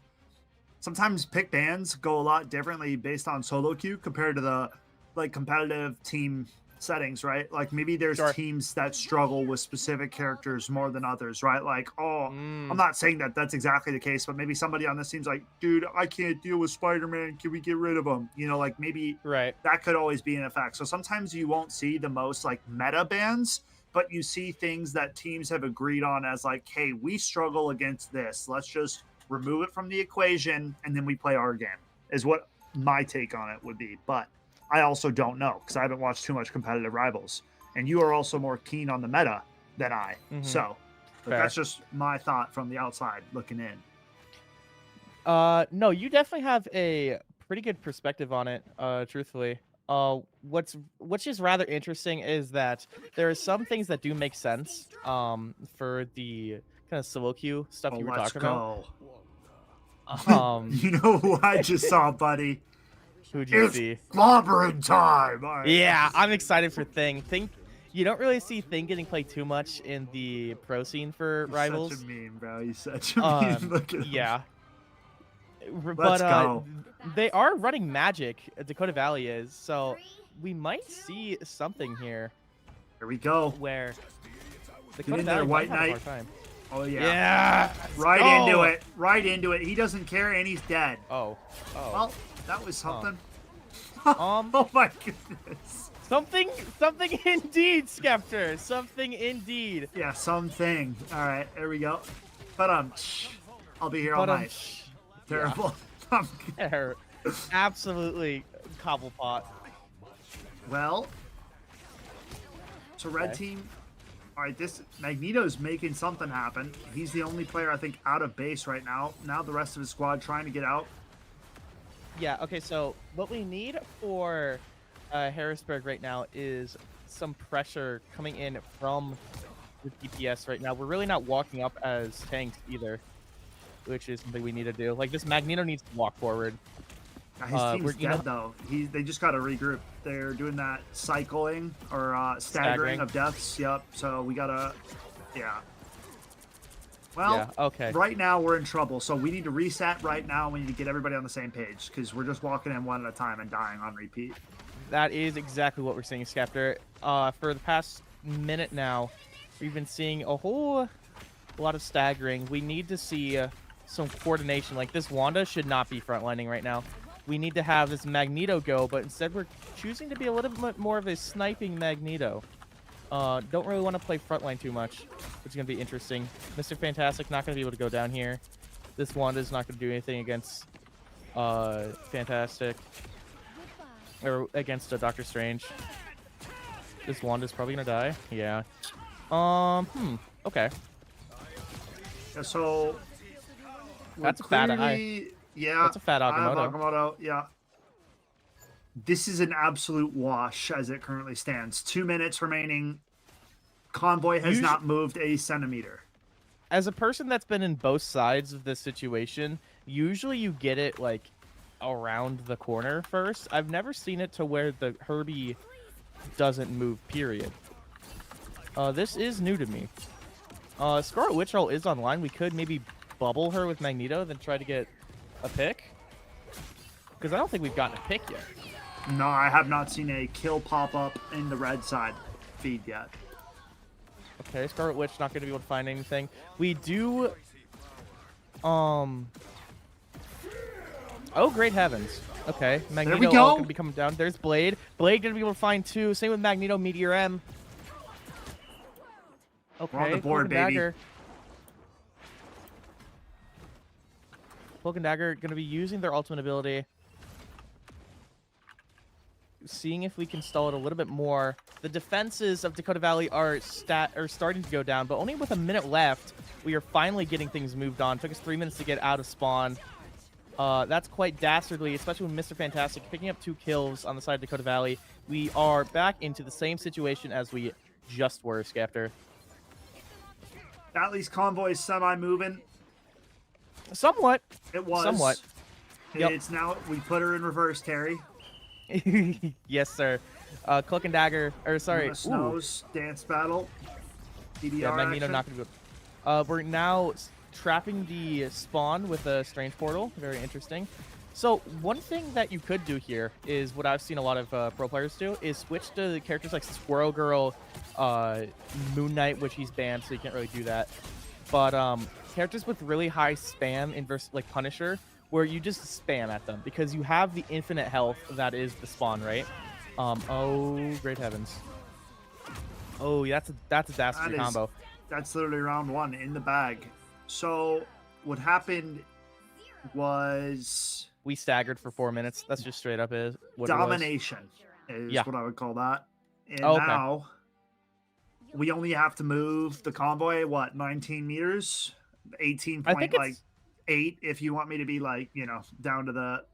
Sometimes pick bans go a lot differently based on solo queue compared to the competitive team settings, right? Like maybe there's Sure. teams that struggle with specific characters more than others, right? Like, I'm Mm, not saying that that's exactly the case, but maybe somebody on this team's like, dude, I can't deal with Spider-Man. Can we get rid of him? You know, like maybe right. that could always be an effect. So sometimes you won't see the most like meta bans, but you see things that teams have agreed on as like, hey, we struggle against this. Let's just remove it from the equation and then we play our game, is what my take on it would be. But I also don't know because I haven't watched too much competitive rivals. And you are also more keen on the meta than I. Mhm. So but Fair. that's just my thought from the outside looking in. No, you definitely have a pretty good perspective on it, truthfully. What's just rather interesting is that there are some things that do make sense for the kind of solo queue stuff Oh, you were let's talking go. about. You know who I just saw, buddy? Who'd you It's see? slobbering time. All right. Yeah, I'm excited for Thing. Thing, you don't really see Thing getting played too much in the pro scene for He's Rivals. such a meme, bro. He's such a meme. Look at him. Yeah. Let's go. They are running Magic. Dakota Valley is, so we might see something here Here we go. where Get Dakota in there, Valley White might have a Knight. hard time. Oh, yeah. Yeah. Right go. into it. Right into it. He doesn't care, and he's dead. Oh. Oh. Well, that was something. Oh my goodness. Something indeed, Skeptor. Something indeed. Yeah, something. All right, there we go. But I'll be here all night. Terrible. Absolutely cobblepot. Well, so red Okay. team. All right, this Magneto's making something happen. He's the only player I think out of base right now. Now the rest of his squad trying to get out. Yeah, okay, so what we need for Harrisburg right now is some pressure coming in from the DPS right now. We're really not walking up as tanks either, which is something we need to do. Like, this Magneto needs to walk forward. His team's we're- you know- dead though. They just got to regroup. They're doing that cycling or staggering of deaths. Yep. So we gotta, yeah. Well, Yeah, okay. right now we're in trouble. So we need to reset right now. We need to get everybody on the same page because we're just walking in one at a time and dying on repeat. That is exactly what we're seeing, Skeptor. For the past minute now, we've been seeing a whole lot of staggering. We need to see some coordination. Like, this Wanda should not be frontlining right now. We need to have this Magneto go, but instead we're choosing to be a little bit more of a sniping Magneto. Don't really want to play frontline too much, which is going to be interesting. Mr. Fantastic not going to be able to go down here. This Wanda's not going to do anything against Fantastic. Or against Doctor Strange. This Wanda's probably going to die. Yeah. Okay. Yeah, so... That's a fat eye. clearly- Yeah. That's a fat I have Agamotto. Agamotto, yeah. This is an absolute wash as it currently stands. 2 minutes remaining. Convoy has not moved a centimeter. As a person that's been in both sides of this situation, usually you get it, like, around the corner first. I've never seen it to where the Herbie doesn't move, period. This is new to me. Scarlet Witch Roll is online. We could maybe bubble her with Magneto, then try to get a pick. Because I don't think we've gotten a pick yet. No, I have not seen a kill pop up in the red side feed yet. Okay, Scarlet Witch not going to be able to find anything. We do... Oh, great heavens. Okay, Magneto going to be coming down. There's Blade. Blade going to be able to find two. Same with Magneto, Meteor M. Okay, We're on the board, baby. Dagger. Cloak and Dagger going to be using their ultimate ability. Seeing if we can stall it a little bit more. The defenses of Dakota Valley are starting to go down, but only with a minute left, we are finally getting things moved on. Took us 3 minutes to get out of spawn. That's quite dastardly, especially with Mr. Fantastic picking up 2 kills on the side of Dakota Valley. We are back into the same situation as we just were, Skeptor. At least Convoy is semi-moving. Somewhat. It was. Somewhat. Yep. It's now, we put her in reverse, Terry. Yes, sir. Cloak and Dagger, or sorry. Snows, Dance Battle. DDR Yeah, Magneto action. not going to go. We're now trapping the spawn with a strange portal. Very interesting. So one thing that you could do here is what I've seen a lot of pro players do is switch to the characters like Squirrel Girl, Moon Knight, which he's banned, so you can't really do that. But characters with really high spam inverse like Punisher, where you just spam at them because you have the infinite health that is the spawn, right? Oh, great heavens. Oh, that's a dastardly combo. That's literally round 1 in the bag. So what happened was we staggered for 4 minutes. That's just straight up is what domination is Yeah. what I would call that. And Okay. now we only have to move the convoy, what, 19 meters? 18 I point think like it's 8 if you want me to be like, you know, down to the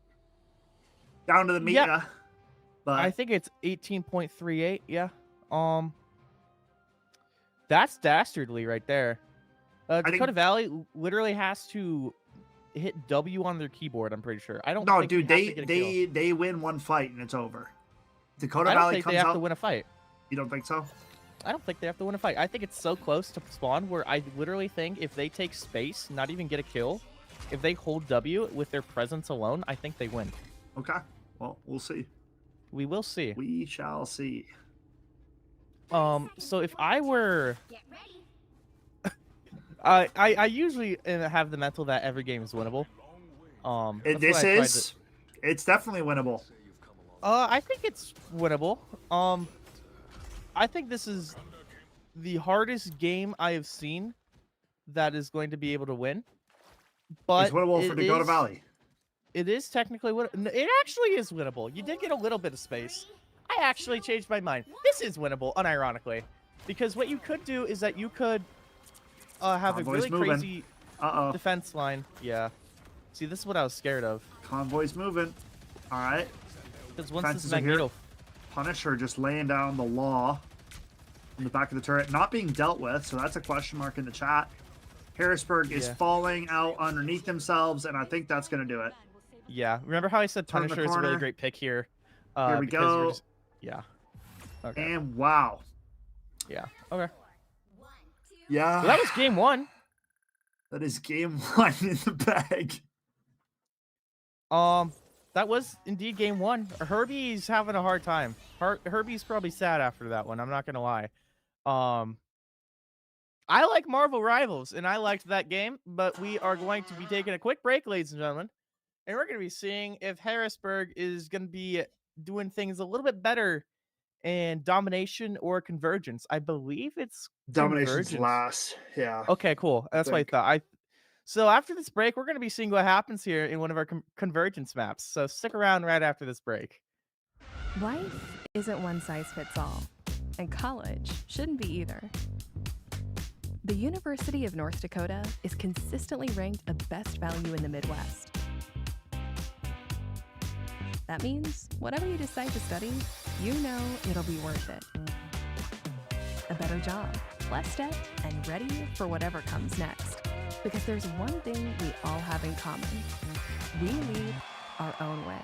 meter. Yeah. But I think it's 18.38. Yeah. That's dastardly right there. Dakota Valley literally has to hit W on their keyboard. I'm pretty sure. I don't. no, think dude, we have to get a kill. they win one fight and it's over. Dakota I don't Valley think comes they have out. to win a fight. You don't think so? I don't think they have to win a fight. I think it's so close to spawn where I literally think if they take space, not even get a kill, if they hold W with their presence alone, I think they win. Okay. Well, we'll see. We will see. We shall see. So if I were, I usually have the mental that every game is winnable. It's definitely winnable. I think it's winnable. I think this is the hardest game I have seen that is going to be able to win. But It's winnable for Dakota Valley. It is technically it actually is winnable. You did get a little bit of space. I actually changed my mind. This is winnable, unironically, because what you could do is that you could have Convoy's a really moving. crazy Uh-oh. defense line. Yeah. See, this is what I was scared of. Convoy's moving. All right. Because once Fences this are here. Magneto, Punisher just laying down the law in the back of the turret, not being dealt with, so that's a question mark in the chat. Harrisburg is falling out underneath themselves, and I think that's going to do it. yeah. Remember how I said Turn the Punisher is a really corner. great pick here? Here we go. Yeah. Okay. And wow. Yeah. Okay. Yeah. Well, that was game 1. That is game 1 in the bag. that was indeed game one. Herbie's having a hard time. Herbie's probably sad after that one. I'm not gonna lie. Um, I like Marvel Rivals, and I liked that game, but we are going to be taking a quick break, ladies and gentlemen, and we're going to be seeing if Harrisburg is going to be doing things a little bit better in domination or convergence. I believe it's Domination's convergence. last. Yeah, Okay, cool. I That's what I think. thought. So after this break, we're going to be seeing what happens here in one of our convergence maps. So stick around right after this break. Life isn't one size fits all, and college shouldn't be either. The University of North Dakota is consistently ranked a best value in the Midwest. That means whatever you decide to study, you know it'll be worth it. A better job, less debt, and ready for whatever comes next. Because there's one thing we all have in common. We lead our own way.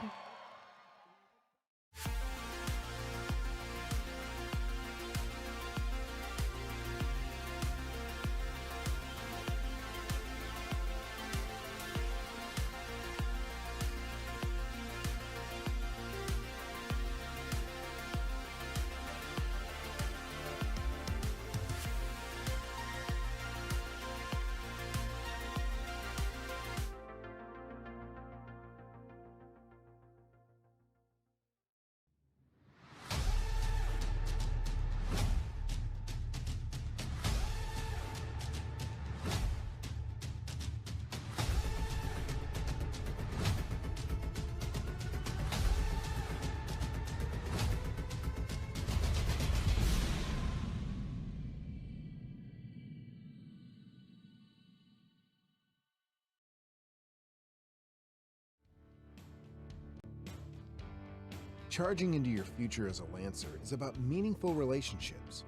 Charging into your future as a Lancer is about meaningful relationships,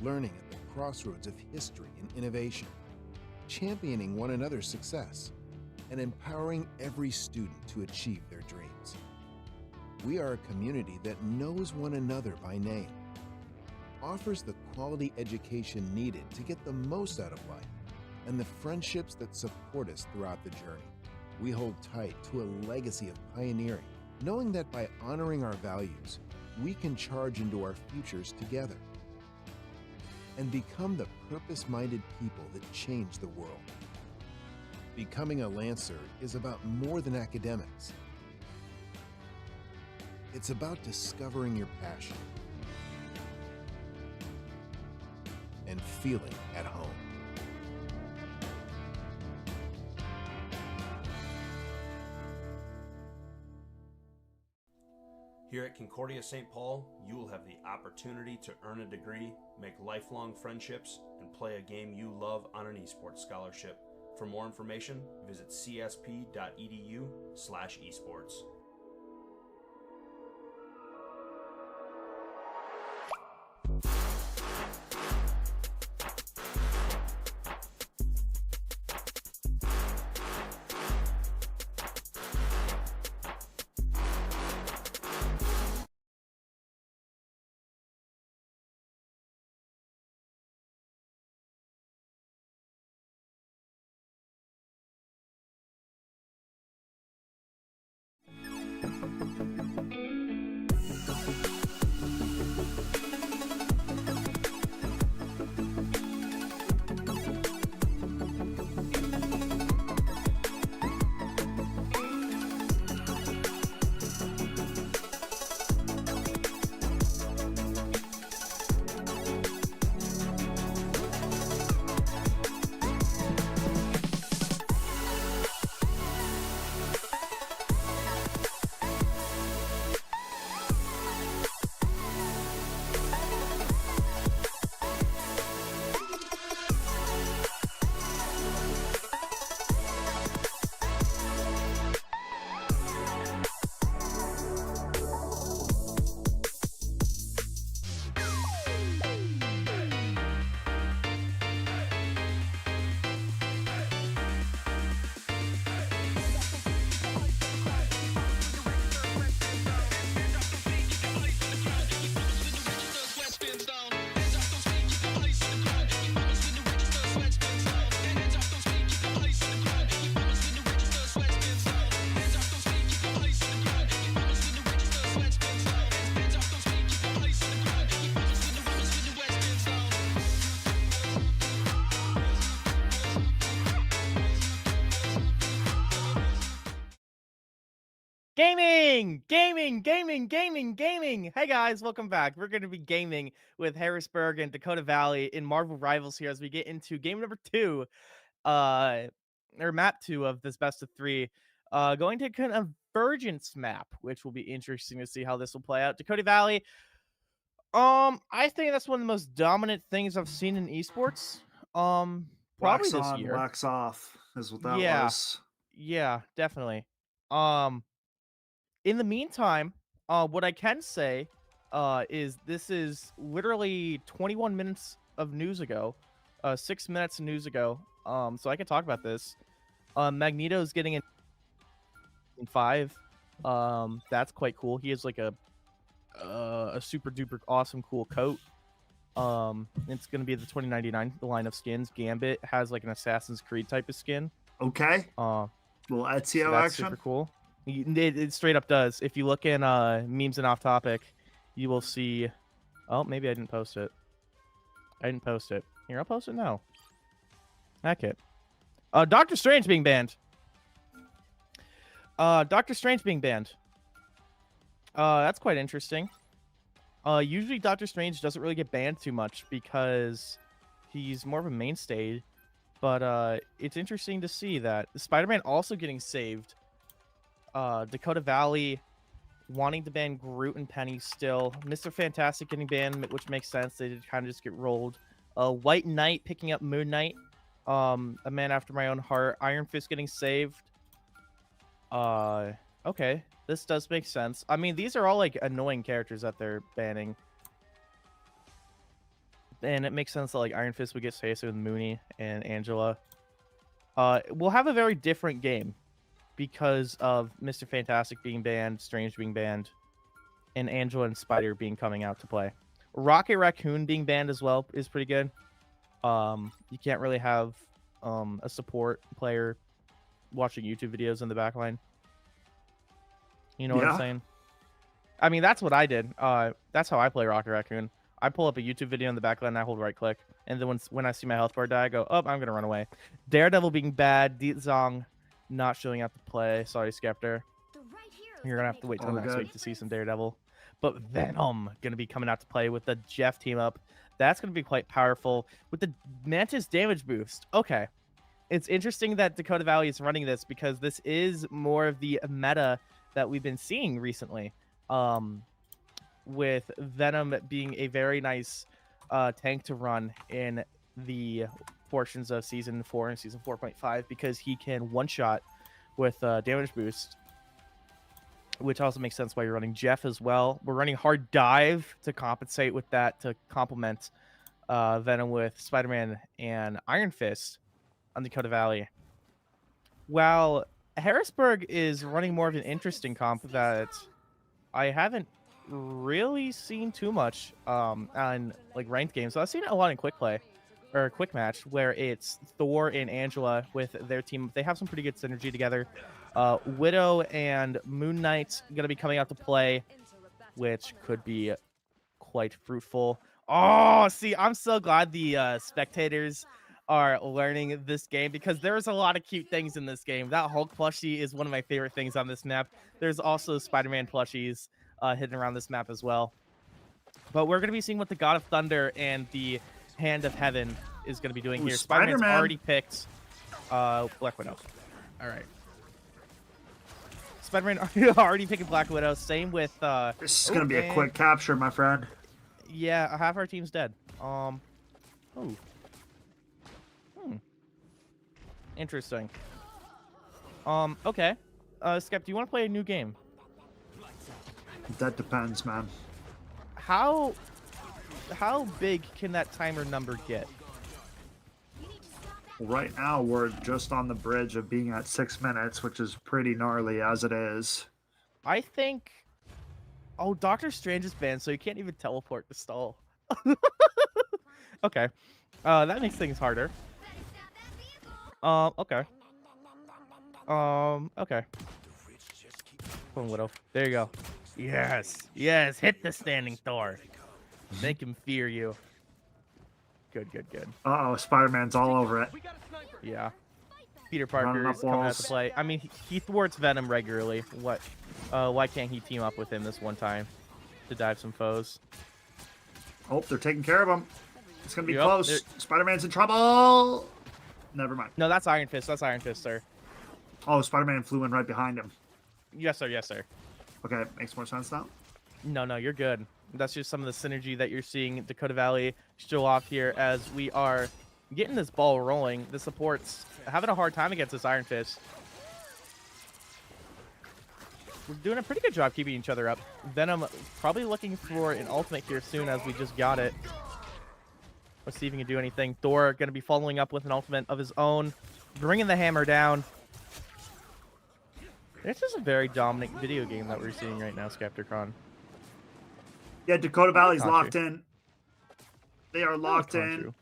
learning at the crossroads of history and innovation, championing one another's success, and empowering every student to achieve their dreams. We are a community that knows one another by name, offers the quality education needed to get the most out of life, and the friendships that support us throughout the journey. We hold tight to a legacy of pioneering, knowing that by honoring our values, we can charge into our futures together and become the purpose-minded people that change the world. Becoming a Lancer is about more than academics. It's about discovering your passion and feeling at home. Here at Concordia St. Paul, you will have the opportunity to earn a degree, make lifelong friendships, and play a game you love on an esports scholarship. For more information, visit csp.edu/esports. Gaming! Hey guys, welcome back. We're going to be gaming with Harrisburg and Dakota Valley in Marvel Rivals here as we get into game number 2, or map 2 of this best of 3. Going to Convergence map, which will be interesting to see how this will play out. Dakota Valley, I think that's one of the most dominant things I've seen in esports. Probably Wax this on, year. wax off is what that Yeah. was. Yeah, definitely. In the meantime, what I can say is this is literally 21 minutes of news ago, 6 minutes of news ago. So I can talk about this. Magneto's getting in 5. That's quite cool. He has like a super duper awesome cool coat. It's gonna be the 2099 line of skins. Gambit has like an Assassin's Creed type of skin. Okay. Uh, Little so Ezio that's action. super cool. It straight up does. If you look in memes and off topic, you will see. Oh, maybe I didn't post it. Here, I'll post it now. Heck it. Doctor Strange being banned. That's quite interesting. Usually Doctor Strange doesn't really get banned too much because he's more of a mainstay. But it's interesting to see that Spider-Man also getting saved. Dakota Valley wanting to ban Groot and Penny still. Mr. Fantastic getting banned, which makes sense. They did kind of just get rolled. White Knight picking up Moon Knight. A man after my own heart. Iron Fist getting saved. Okay. This does make sense. I mean, these are all like annoying characters that they're banning. And it makes sense that like Iron Fist would get saved with Mooney and Angela. We'll have a very different game because of Mr. Fantastic being banned, Strange being banned, and Angela and Spider coming out to play. Rocket Raccoon being banned as well is pretty good. You can't really have a support player watching YouTube videos in the backline. You know what I'm saying? I mean, that's what I did. That's how I play Rocket Raccoon. I pull up a YouTube video in the backline and I hold right click. And then when I see my health bar die, I go, oh, I'm going to run away. Daredevil being bad. Deet Zong not showing up to play. Sorry, Skeptor. You're going to have to wait till next week to see some Daredevil. But Venom going to be coming out to play with the Jeff team up. That's going to be quite powerful. With the Mantis damage boost. Okay. It's interesting that Dakota Valley is running this because this is more of the meta that we've been seeing recently. With Venom being a very nice tank to run in the portions of Season 4 and Season 4.5 because he can one-shot with damage boost, which also makes sense why you're running Jeff as well. We're running Hard Dive to compensate with that, to complement Venom with Spider-Man and Iron Fist on Dakota Valley. While Harrisburg is running more of an interesting comp that I haven't really seen too much on like ranked games. So I've seen it a lot in quick play or quick match where it's Thor and Angela with their team. They have some pretty good synergy together. Widow and Moon Knight gonna be coming out to play, which could be quite fruitful. Oh, see, I'm so glad the spectators are learning this game because there's a lot of cute things in this game. That Hulk plushie is one of my favorite things on this map. There's also Spider-Man plushies hidden around this map as well. But we're going to be seeing what the God of Thunder and the Hand of Heaven is going to be doing here. Spider-Man's already picked Black Widow. All right. Spider-Man already picking Black Widow. Same with... this is going to be a quick capture, my friend. Yeah, half our team's dead. Interesting. Okay. Skep, do you want to play a new game? That depends, man. How big can that timer number get? Right now, we're just on the bridge of being at 6 minutes, which is pretty gnarly as it is. I think... Oh, Doctor Strange is banned, so you can't even teleport to stall. Okay. That makes things harder. Okay. Okay. Come on, Widow. There you go. Yes. Yes. Hit the standing Thor. Make him fear you. Good, good, good. Uh-oh, Spider-Man's all over it. Yeah. Peter Parker up is coming out walls. to play. I mean, he thwarts Venom regularly. Why can't he team up with him this one time to dive some foes? Oh, they're taking care of him. It's gonna be Yep, close. Spider-Man's in trouble. Never mind. No, that's Iron Fist. That's Iron Fist, sir. Oh, Spider-Man flew in right behind him. Yes, sir. Yes, sir. Okay, makes more sense now. No, you're good. That's just some of the synergy that you're seeing in Dakota Valley show off here as we are getting this ball rolling. The support's having a hard time against this Iron Fist. We're doing a pretty good job keeping each other up. Venom probably looking for an ultimate here soon as we just got it. Let's see if he can do anything. Thor going to be following up with an ultimate of his own, bringing the hammer down. This is a very dominant video game that we're seeing right now, Skepticon. Yeah, Dakota Valley's Conchu. locked in. They are locked in.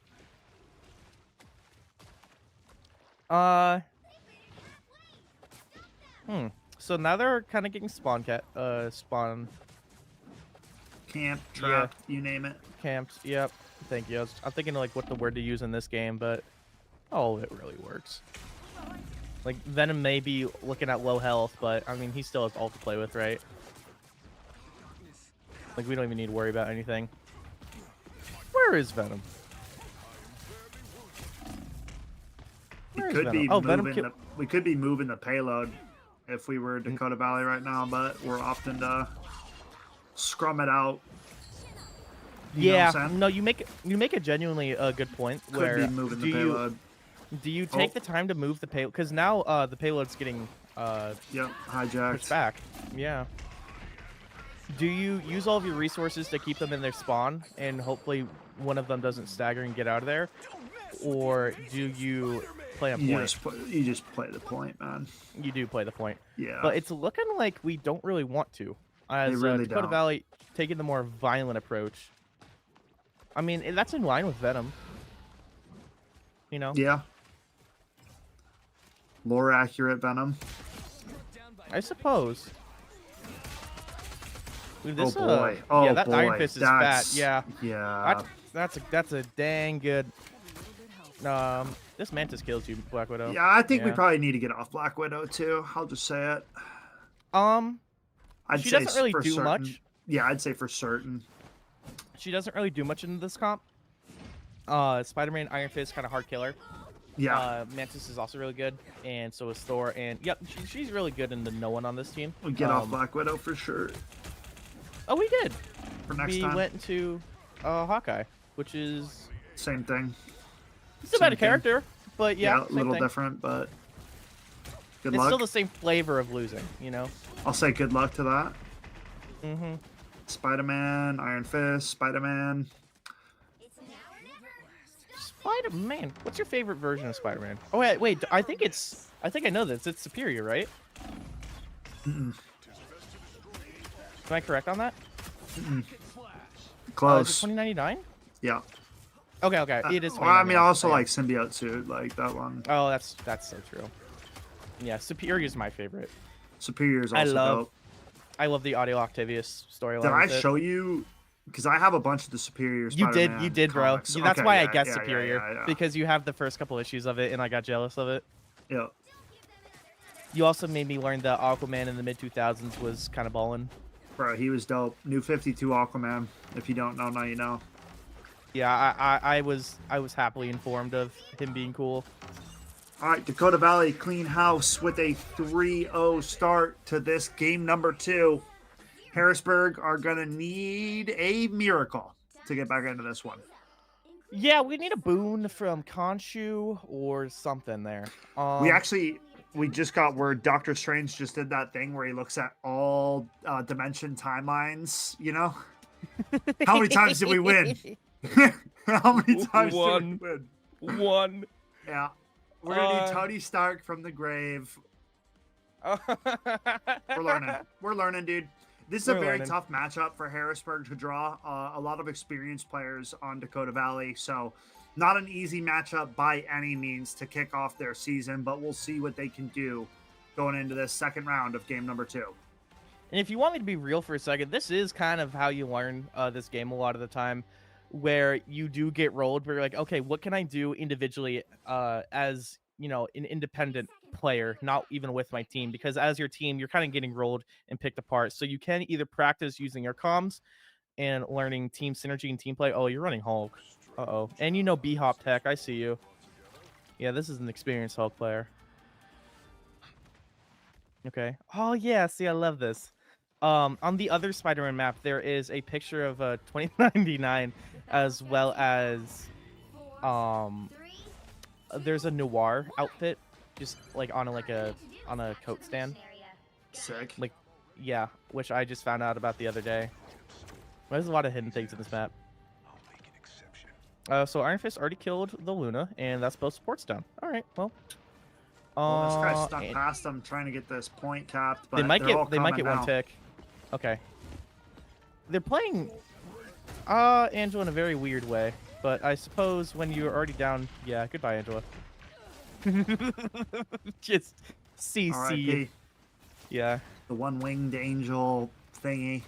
So now they're kind of getting spawn Camp, trap, you name it. camps. Yep. Thank you. I'm thinking like what the word to use in this game, but oh, it really works. Like Venom may be looking at low health, but I mean he still has ult to play with, right? Like we don't even need to worry about anything. Where is Venom? We Where's could Venom? be Oh, Venom moving. We could be moving the payload if we were Dakota Valley right now, but we're opting to scrum it out. You know what I'm Yeah, saying? no, you make a genuinely good point. Could where be moving the payload. do you take Oh. the time to move the payload? Because now the payload's getting Yep, pushed hijacked. back. Yeah. Do you use all of your resources to keep them in their spawn and hopefully one of them doesn't stagger and get out of there, or do you play a point? You just play the point, man. You do play the point. Yeah. But it's looking like we don't really want to. As really Dakota don't. Valley taking the more violent approach. I mean, that's in line with Venom. You know? Yeah. Lore accurate Venom. I suppose. Ooh, this, Oh boy. Oh yeah, that boy. Iron Fist is fat. Yeah. Yeah. That's a dang good. This Mantis kills you, Black Widow. Yeah, I think we Yeah. probably need to get off Black Widow too. I'll just say it. I'd She say doesn't really for do certain. much. Yeah, I'd say for certain. She doesn't really do much in this comp. Spider-Man, Iron Fist, kind of hard killer. Yeah. Mantis is also really good, and so is Thor. And yep, she's really good in the no one on this team. We get off Black Widow for sure. Oh, we did. For next We time. went into Hawkeye, which is Same thing. it's a better Same thing. character, but yeah, a same little thing. different, but good It's luck. still the same flavor of losing, you know. I'll say good luck to that. Mm-hmm. Spider-Man, Iron Fist, Spider-Man. Spider-Man. What's your favorite version of Spider-Man? Oh wait. I think I know this. It's Superior, right? Mm-mm. Am I correct on that? Close. Is it 2099? Yeah. Okay. It is. Well, I mean, 2099. I also Okay. like Symbiote Suit, like that one. Oh, that's so true. Yeah, Superior is my favorite. Superior is also dope. I love the Audio Octavius storyline. Did I with it. show you? Because I have a bunch of the Superior Spider-Man You did, bro. comics. That's Okay, why I yeah, guessed yeah, Superior yeah. because you have the first couple issues of it, and I got jealous of it. Yeah. You also made me learn that Aquaman in the mid 2000s was kind of ballin'. Bro, he was dope. New 52 Aquaman. If you don't know, now you know. Yeah, I was happily informed of him being cool. All right, Dakota Valley clean house with a 3-0 start to this game number 2. Harrisburg are going to need a miracle to get back into this one. Yeah, we need a boon from Khonshu or something there. We just got word Doctor Strange just did that thing where he looks at all dimension timelines, you know? How many times did we win? How many times did we win? One. Yeah. We're going to need Tony Stark from the grave. We're learning. We're learning, dude. This is a very tough matchup for Harrisburg to draw. A lot of experienced players on Dakota Valley, so not an easy matchup by any means to kick off their season, but we'll see what they can do going into this second round of game number 2. And if you want me to be real for a second, this is kind of how you learn this game a lot of the time, where you do get rolled, where you're like, okay, what can I do individually as an independent player, not even with my team, because as your team, you're kind of getting rolled and picked apart. So you can either practice using your comms and learning team synergy and team play. Oh, you're running Hulk. Uh-oh. And B-Hop tech. I see you. Yeah, this is an experienced Hulk player. Okay. Oh, yeah. See, I love this. On the other Spider-Man map, there is a picture of 2099 as well as there's a Noir outfit just like on a coat stand. Sick. Like, yeah, which I just found out about the other day. There's a lot of hidden things in this map. So Iron Fist already killed the Luna, and that's both supports done. All right, well. Well, this guy stuck past them trying to get this point capped, but they might they're all get coming one now. tick. Okay. They're playing Angela in a very weird way, but I suppose when you're already down, yeah. Goodbye, Angela. Just CC. R.I.P. Yeah. The one-winged angel thingy.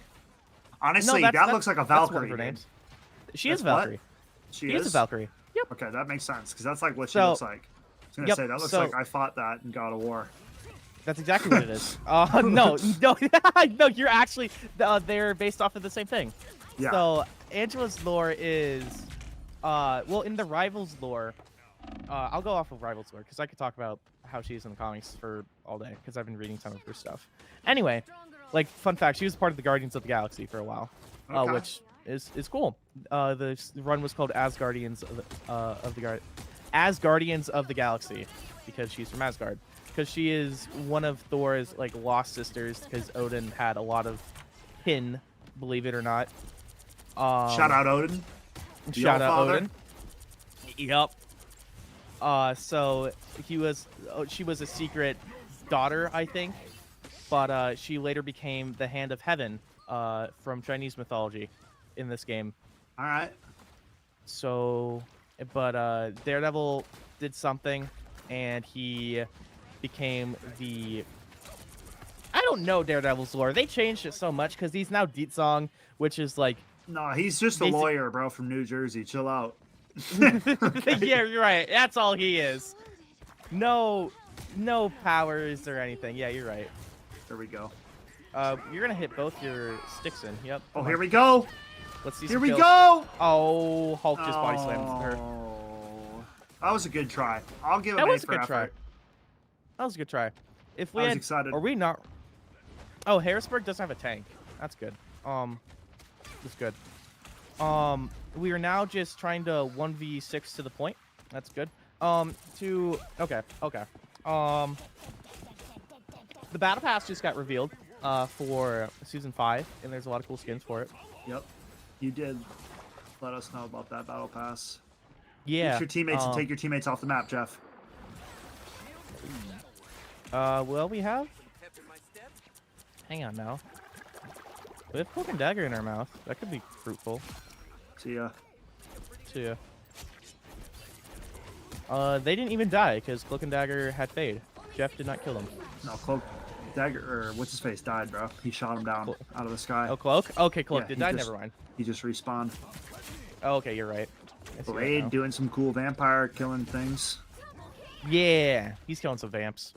Honestly, No, that looks like a that's one of Valkyrie. her dude. names. She is That's what? Valkyrie. She She is a Valkyrie. Yep. Okay, that makes sense because that's like what she So- looks like. I was gonna Yep, say that looks so- like I fought that in God of War. That's exactly what it is. No, no, you're actually they're based off of the same thing. Yeah. So Angela's lore is, well, in the Rivals lore, I'll go off of Rivals lore because I could talk about how she's in the comics for all day because I've been reading some of her stuff. Anyway, like fun fact, she was part of the Guardians of the Galaxy for a while, Okay. which is cool. The run was called As Guardians As Guardians of the Galaxy because she's from Asgard. Because she is one of Thor's like lost sisters. Because Odin had a lot of kin, believe it or not. Shout out Odin. The Shout out All-Father. Odin. Yup. So she was a secret daughter, I think, but she later became the Hand of Heaven from Chinese mythology in this game. All right. So, but Daredevil did something, and he became the. I don't know Daredevil's lore. They changed it so much because he's now Deetsong, which is like. No, he's just a Basic- lawyer, bro, from New Jersey. Chill out. Yeah, you're right. That's all he is. No powers or anything. Yeah, you're right. There we go. You're gonna hit both your sticks in. Yep. Oh, come here on. we go. Let's see. Here some we kills. go. Oh, Hulk just body slammed her. Oh, that was a good try. I'll give him That A was a for good try. effort. That was a good try. If we I was had, excited. are we not? Oh, Harrisburg doesn't have a tank. That's good. That's good. We are now just trying to 1v6 to the point. That's good. Okay. The battle pass just got revealed for season 5, and there's a lot of cool skins for it. Yep. You did let us know about that battle pass. Yeah. Get your teammates and take your teammates off the map, Jeff. Well, we have. Hang on now. We have Cloak and Dagger in our mouth. That could be fruitful. See ya. See ya. They didn't even die because Cloak and Dagger had Fade. Jeff did not kill them. No, Cloak, Dagger, or what's his face died, bro. He shot him down out of the sky. Oh, Cloak? Okay, Cloak Yeah, did he die. just- Never mind. He just respawned. Oh, okay, you're right. I see that Blade now. doing some cool vampire killing things. Yeah, he's killing some vamps.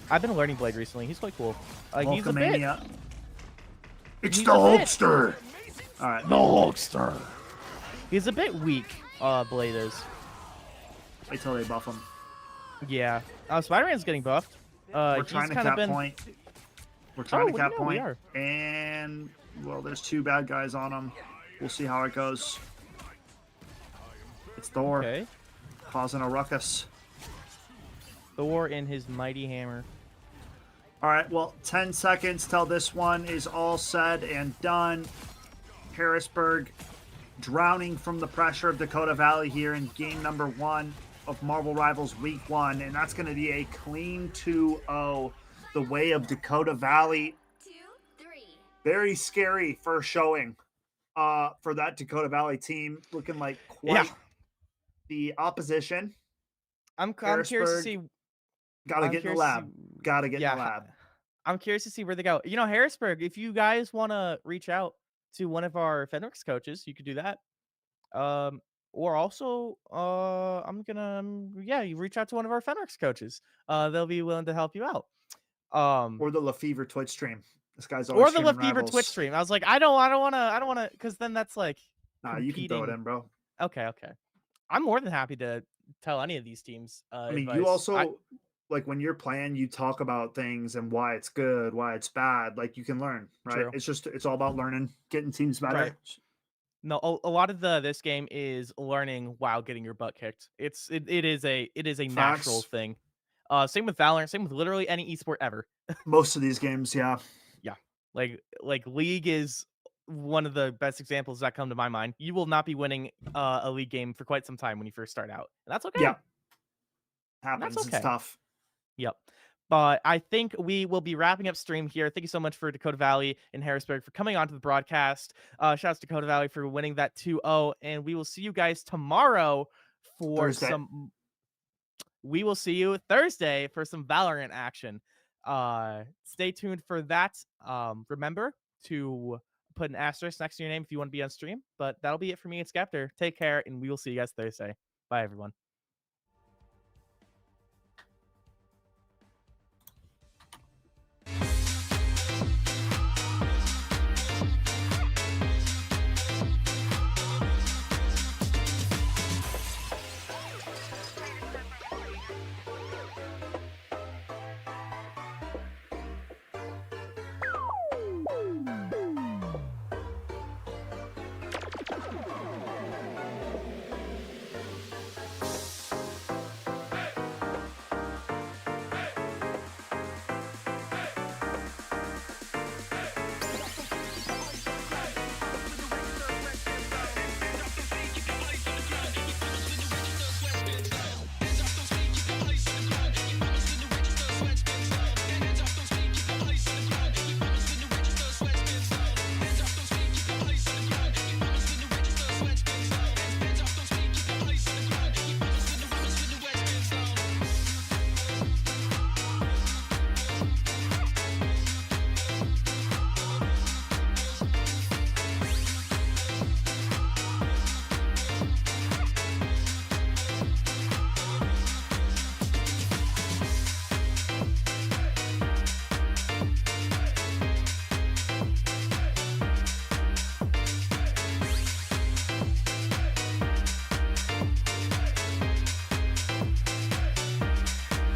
I've been learning Blade recently. He's quite cool. He's a bit. Hulkamania. It's He's the a bit- Hulkster. All right. Hulkster. He's a bit weak. Blade is. Wait till they buff him. Yeah. Spider-Man's getting buffed. We're he's trying to kind of cap been. point. We're trying to we cap know, we point. are. And, well, there's 2 bad guys on him. We'll see how it goes. It's Thor Okay. causing a ruckus. Thor in his mighty hammer. All right, well, 10 seconds till this one is all said and done. Harrisburg drowning from the pressure of Dakota Valley here in game number 1 of Marvel Rivals Week 1, and that's going to be a clean 2-0 the way of Dakota Valley. Very scary first showing for that Dakota Valley team, looking like quite the opposition. I'm curious to Harrisburg, see. Got to I'm get in the curious to lab. see- Got to get in yeah, the lab. I'm curious to see where they go. Harrisburg, if you guys want to reach out to one of our Fenworks coaches, you could do that. or also, I'm gonna, yeah, you reach out to one of our Fenworks coaches. They'll be willing to help you out. Or the LaFever Twitch stream. This guy's always Or the streaming LaFever Twitch rivals. stream. I was like, I don't wanna, because then that's like Nah, you can throw it competing. in, bro. Okay. I'm more than happy to tell any of these teams I mean, you advice. also like when you're playing, you talk about things and why it's good, why it's bad. Like you can learn, right? True. It's all about learning, getting teams better. Right. No, a lot of this game is learning while getting your butt kicked. It is a natural Facts. thing. Same with Valorant, same with literally any esport ever. Most of these games, yeah. Yeah. Like League is one of the best examples that come to my mind. You will not be winning a League game for quite some time when you first start out. And that's okay. Yeah. And that's Happens. It's okay. tough. Yep. But I think we will be wrapping up stream here. Thank you so much for Dakota Valley and Harrisburg for coming onto the broadcast. Shout out to Dakota Valley for winning that 2-0. And we will see you guys tomorrow for Thursday. we will see you Thursday for some Valorant action. Stay tuned for that. Remember to put an asterisk next to your name if you want to be on stream. But that'll be it for me and Skeptor. Take care, and we will see you guys Thursday. Bye, everyone.